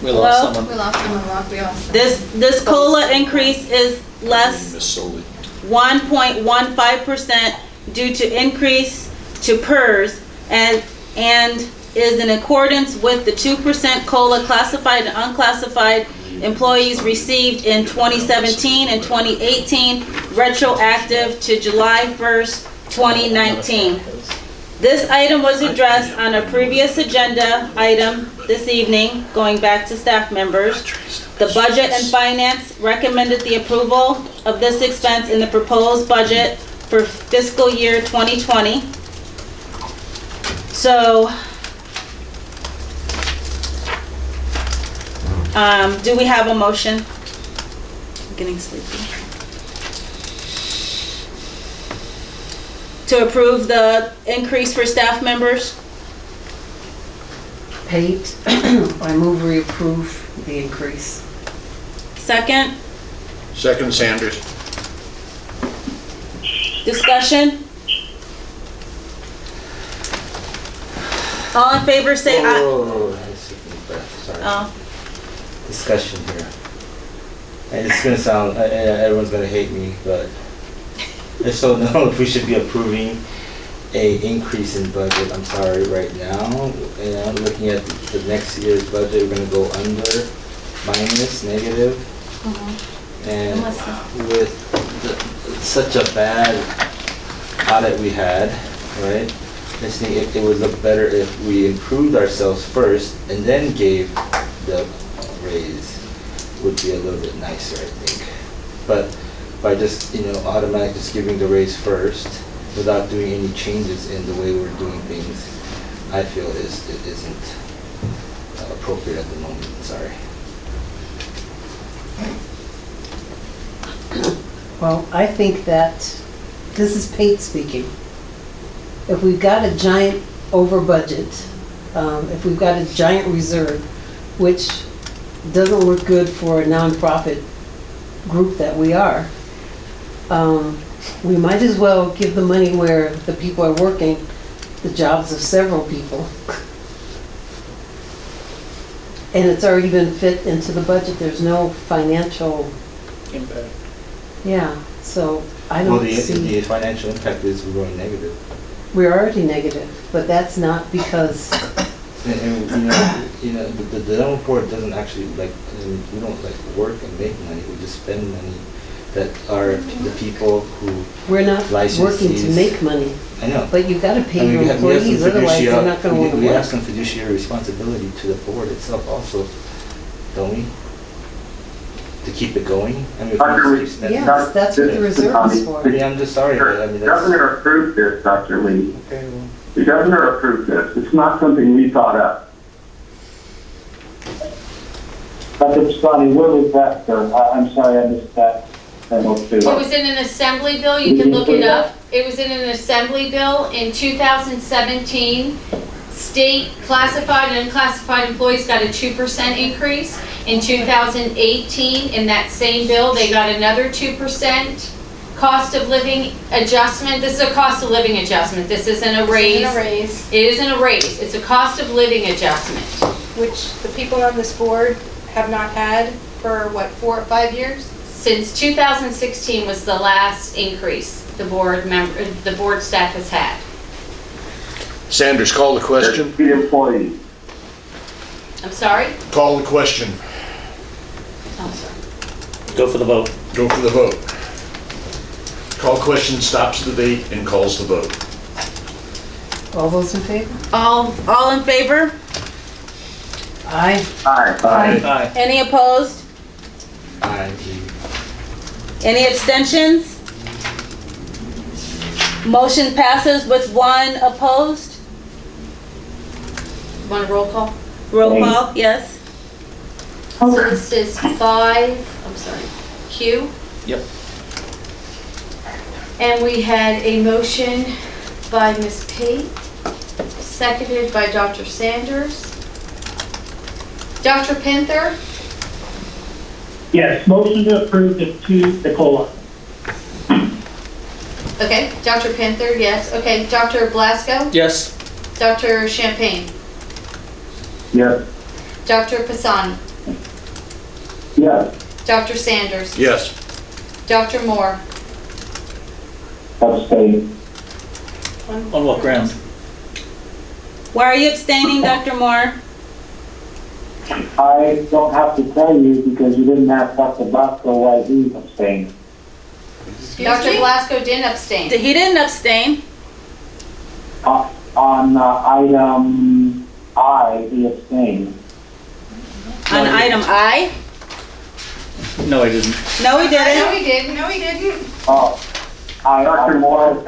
We lost Hello? someone. We lost someone, we lost someone. this COLA increase is less Miss Solly. 1.15% due to increase to PERS and is in accordance with the 2% COLA classified and unclassified employees received in 2017 and 2018, retroactive to July 1st, 2019. This item was addressed on a previous agenda item this evening, going back to staff members. The Budget and Finance recommended the approval of this expense in the proposed budget for fiscal year 2020. So, do we have a motion? I'm getting sleepy. To approve the increase for staff members? Pate, I move we approve the increase. Second, Second, Sanders. discussion? All in favor say aye. Oh, that's a deep breath, sorry. Oh, Discussion here. And it's gonna sound, everyone's gonna hate me, but I still know if we should be approving a increase in budget, I'm sorry, right now. And looking at the next year's budget, we're gonna go under, minus, negative. And with such a bad audit we had, right? I just think it would look better if we improved ourselves first and then gave the raise, would be a little bit nicer, I think. But by just, automatically just giving the raise first without doing any changes in the way we're doing things, I feel it isn't appropriate at the moment, sorry. Well, I think that, this is Pate speaking. If we've got a giant over budget, if we've got a giant reserve, which doesn't look good for a nonprofit group that we are, we might as well give the money where the people are working, the jobs of several people. And it's already been fit into the budget, there's no financial, Impact. yeah, so I Well, don't the see, financial impact is we're going negative. we're already negative, but that's not because, And the dental board doesn't actually like, we don't like work and make money, we just spend money that are the people who, we're not working to Licensees. make money. I know. But you've got to pay I mean, your we have some employees, otherwise fiduciary- they're not going to want to We have work. some fiduciary responsibility to the board itself also, don't we? To keep it going? I mean, if Dr. we Lee, just keep Yes, spending- that's what the reserve is for. Yeah, I'm just sorry, but I mean, The that's. governor approved this, Dr. Lee. Okay, well. The governor approved this. It's not something we thought up. Dr. Pisani, where was that, sir? I'm sorry, I missed that. It was in an assembly bill, you can look it up. It was in an assembly bill in 2017. State classified and unclassified employees got a 2% increase. In 2018, in that same bill, they got another 2% cost of living adjustment. This is a cost of living adjustment. This isn't a raise. In a raise, It isn't a raise. It's a cost of living adjustment. which the people on this board have not had for, what, 4 or 5 years? Since 2016 was the last increase the board staff has had. Sanders, call the question. The employees. I'm sorry? Call the question. I'm sorry. Go for the vote. Go for the vote. Call question, stops the debate, and calls the vote. All those in favor? All in favor? Aye. Aye. Aye. Any opposed? Any abstentions? Motion passes with 1 opposed. Want a roll call? Roll call, yes. So this is 5, I'm sorry, Q. Yep. And we had a motion by Ms. Pate, seconded by Dr. Sanders. Dr. Pinther? Yes, motion to approve the 2 Nicola. Okay, Dr. Pinther, yes. Okay, Dr. Blasco? Yes. Dr. Champagne? Yes. Dr. Pisani? Yes. Dr. Sanders? Yes. Dr. Moore? Abstain. On what ground? Why are you abstaining, Dr. Moore? I don't have to tell you because you didn't ask Dr. Bosco why he abstained. Dr. Blasco didn't abstain. He didn't abstain. On item I, he abstained. On item I? No, I didn't. No, he No, didn't. he didn't, no, he didn't. Oh, Dr. Moore,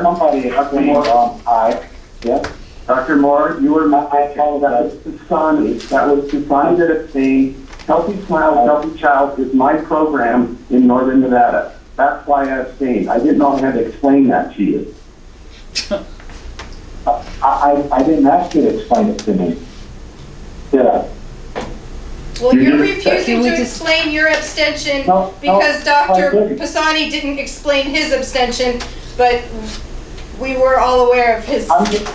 somebody, Dr. Moore, aye. Yes. Dr. Moore, you were my, I apologize. Pisani, that was Pisani that abstained. Healthy Smile, Healthy Child is my program in Northern Nevada. That's why I abstained. I didn't know I had to explain that to you. I didn't ask you to explain it to me. Did I? Well, You you're didn't- refusing Can we to just- explain your abstention No, because no, I Dr. didn't. Pisani didn't explain his abstention, but we were all aware of his. I'm just,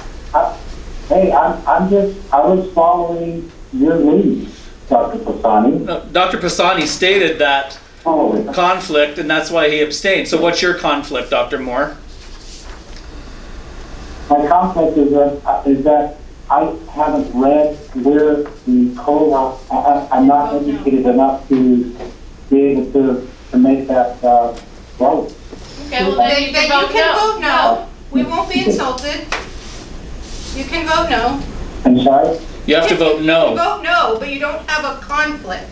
I was following your lead, Dr. Pisani. No, Dr. Pisani stated that Following. conflict, and that's why he abstained. So what's your conflict, Dr. Moore? My conflict is that I haven't read where the COLA, I'm not educated enough to be able to make that vote. Okay, well then you can vote no. no. We won't be insulted. You can vote no. I'm sorry? You have to vote You no. vote no, but you don't have a conflict.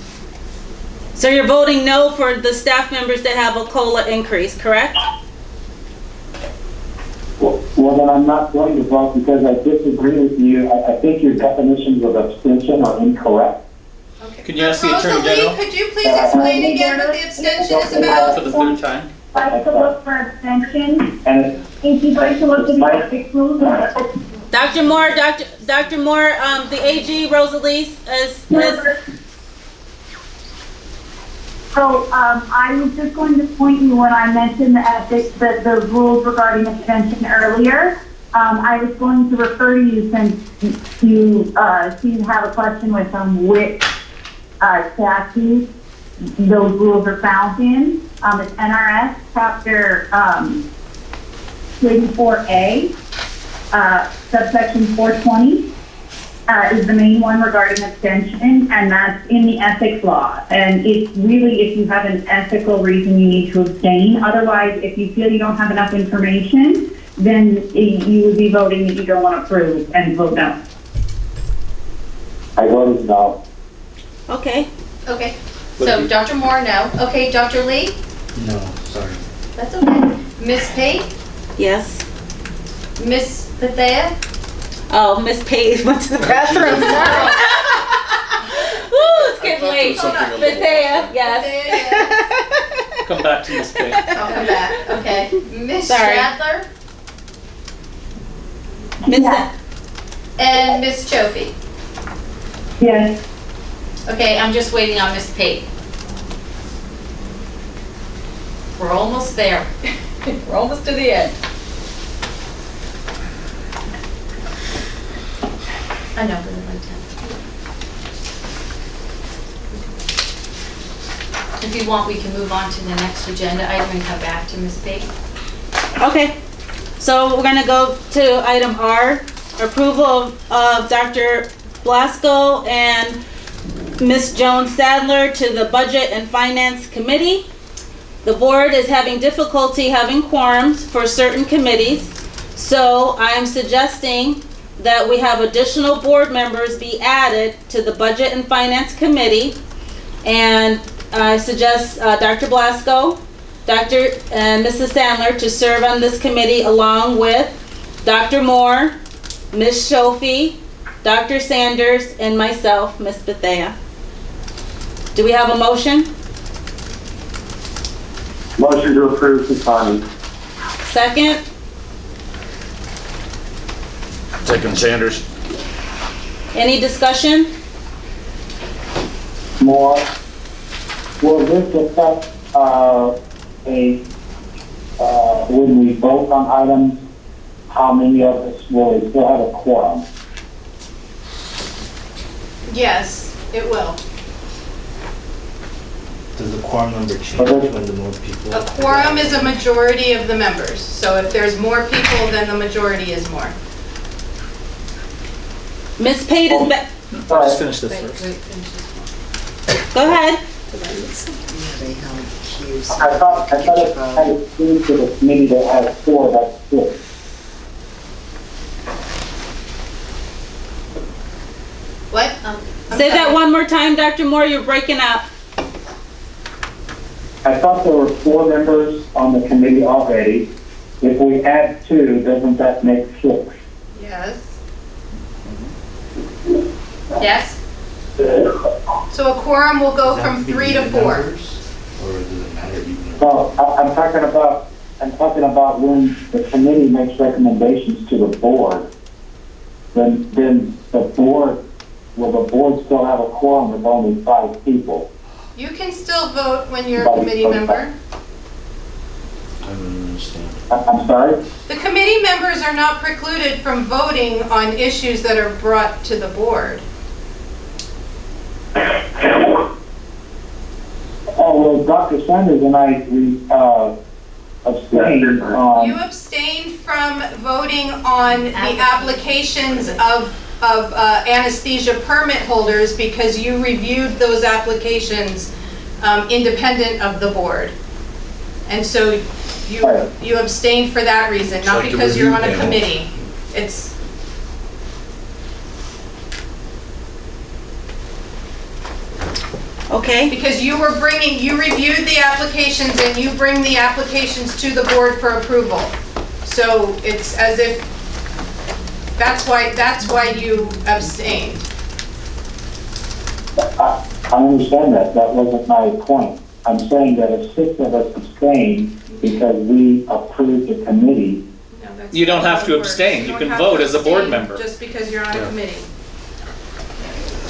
So you're voting no for the staff members that have a COLA increase, correct? Well, then I'm not going to vote because I disagree with you. I think your definitions of abstention are incorrect. Can you ask the Attorney Rosalie, General could you please explain again what the abstention is for about? the third time? Like to look for abstention, And if you'd like to look at the ethics rules. Dr. Moore, Dr. Moore, the AG, Rosalie, is So, I was just going to point you when I mentioned the ethics, the rules regarding abstention earlier. I was going to refer to you since you have a question with which statute those rules are found in. It's NRS chapter 34A, subsection 420. Is the main one regarding abstention, and that's in the ethics law. And it's really if you have an ethical reason you need to abstain. Otherwise, if you feel you don't have enough information, then you would be voting that you don't want to approve and vote no. I voted no. Okay. Okay, so Dr. Moore, no. Okay, Dr. Lee? No, sorry. That's okay. Ms. Pate? Yes. Ms. Bethea? Oh, Miss Page went to the bathroom. Sorry. Woo, it's getting late. Bethea, yes. Bethea, yes. Come back to Ms. Payne. I'll come back, okay. Ms. Sorry. Stradler? Miss Yes. And Ms. Chofi? Yes. Okay, I'm just waiting on Ms. Pate. We're almost there. We're almost to the end. I know, but in like 10. If you want, we can move on to the next agenda item and come back to Ms. Pate. Okay, so we're gonna go to item R, approval of Dr. Blasco and Ms. Joan Sadler to the Budget and Finance Committee. The board is having difficulty having quorums for certain committees, so I'm suggesting that we have additional board members be added to the Budget and Finance Committee. And I suggest Dr. Blasco, Dr. and Mrs. Sandler to serve on this committee along with Dr. Moore, Ms. Shofi, Dr. Sanders, and myself, Ms. Bethea. Do we have a motion? Motion to approve Susani. Second? Second, Sanders. Any discussion? More. Will this affect, when we vote on items, how many of us will still have a quorum? Yes, it will. Does the quorum number change when the more people? A quorum is a majority of the members. So if there's more people, then the majority is more. Ms. Pate is back. Just finish this first. Go ahead. I thought it had a seemed to the committee that has 4, that's 6. What? Say that one more time, Dr. Moore, you're breaking up. I thought there were 4 members on the committee already. If we add 2, doesn't that make 6? Yes. Yes? So a quorum will go Does it have from to be 3 to even 4. numbers, or does it matter even? Well, I'm talking about when the committee makes recommendations to the board, then the board, will the board still have a quorum with only 5 people? You can still vote when you're a committee member. I don't understand. I'm sorry? The committee members are not precluded from voting on issues that are brought to the board. Oh, well, Dr. Sanders and I, abstained on... You abstained from voting on the applications of anesthesia permit holders because you reviewed those applications independent of the board. And so you abstained for that reason, not like the because you're on a review panel. committee. It's, Okay. because you reviewed the applications and you bring the applications to the board for approval. So it's as if, that's why you abstained. I understand that. That wasn't my point. I'm saying that if 6 of us abstained because we approved the committee, No, that's You don't not have how to it works. abstain. You don't can have vote to as a board abstain member. Just because you're on a committee.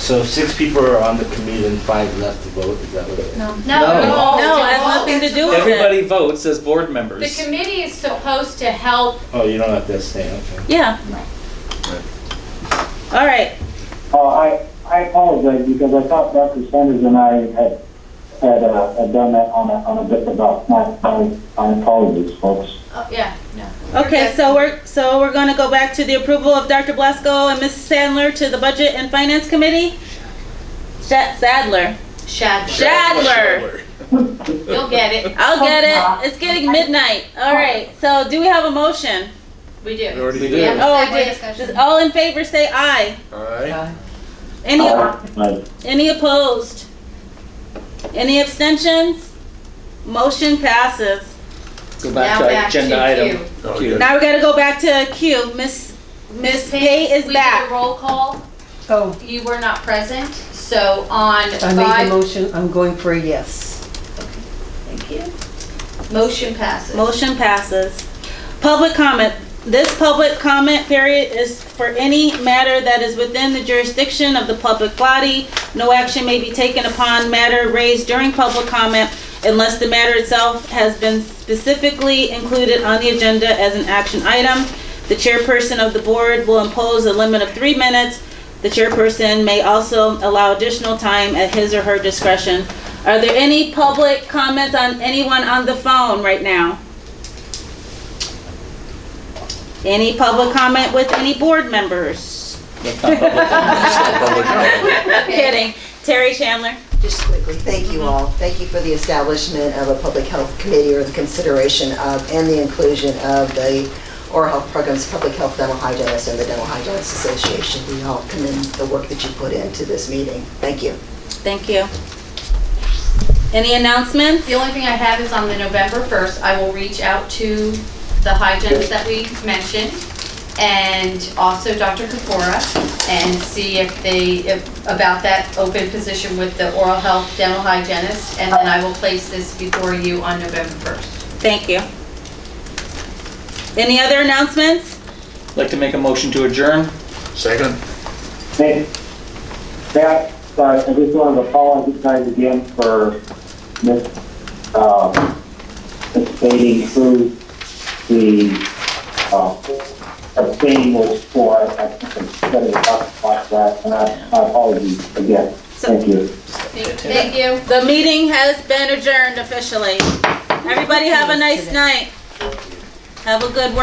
So 6 people are on the committee and 5 left to vote, is that what it is? No, No, it has nothing to do with it. Everybody votes as board The members. committee is supposed to help. Oh, you don't have to stay, okay. Yeah. All right. Oh, I apologize because I thought Dr. Sanders and I had done that on a different about my apologies, folks. Oh, yeah, no. Okay, so we're going to go back to the approval of Dr. Blasco and Mrs. Sandler to the Budget and Finance Committee. Sadler. Shadler. You'll get it. I'll get it. It's getting midnight. All right. So do we have a motion? We do. We already We did. have a Oh, second discussion. does all in favor say aye? Aye. Any opposed? Any abstentions? Motion passes. Go back Now to back agenda to item. Q. Oh, Q. good. Now we got to go back to Q. Miss Pay is We back. did a roll call. Oh, You were not present, so on I made the 5. motion, I'm going for a yes. Thank you. Motion passes. Motion passes. Public comment. This public comment period is for any matter that is within the jurisdiction of the public body. No action may be taken upon matter raised during public comment unless the matter itself has been specifically included on the agenda as an action item. The chairperson of the board will impose a limit of 3 minutes. The chairperson may also allow additional time at his or her discretion. Are there any public comments on anyone on the phone right now? Any public comment with any board members? That's not public comment. Kidding. Terry Chandler. Just quickly, thank you all. Thank you for the establishment of a public health committee or the consideration of and the inclusion of the oral health programs, public health dental hygienists, and the Dental Hygienists Association. We all commend the work that you put into this meeting. Thank you. Thank you. Any announcements? The only thing I have is on the November 1st, I will reach out to the hygienist that we mentioned and also Dr. Kafora and see about that open position with the oral health dental hygienist, and then I will place this before you on November 1st. Thank you. Any other announcements? Like to make a motion to adjourn? Second? Hey, Pat, I just wanted to apologize again for stating through the abstaining was for, I think instead of like that, and I apologize again. Thank you. Thank you. The meeting has been adjourned officially. Everybody have a nice night. Have a good work.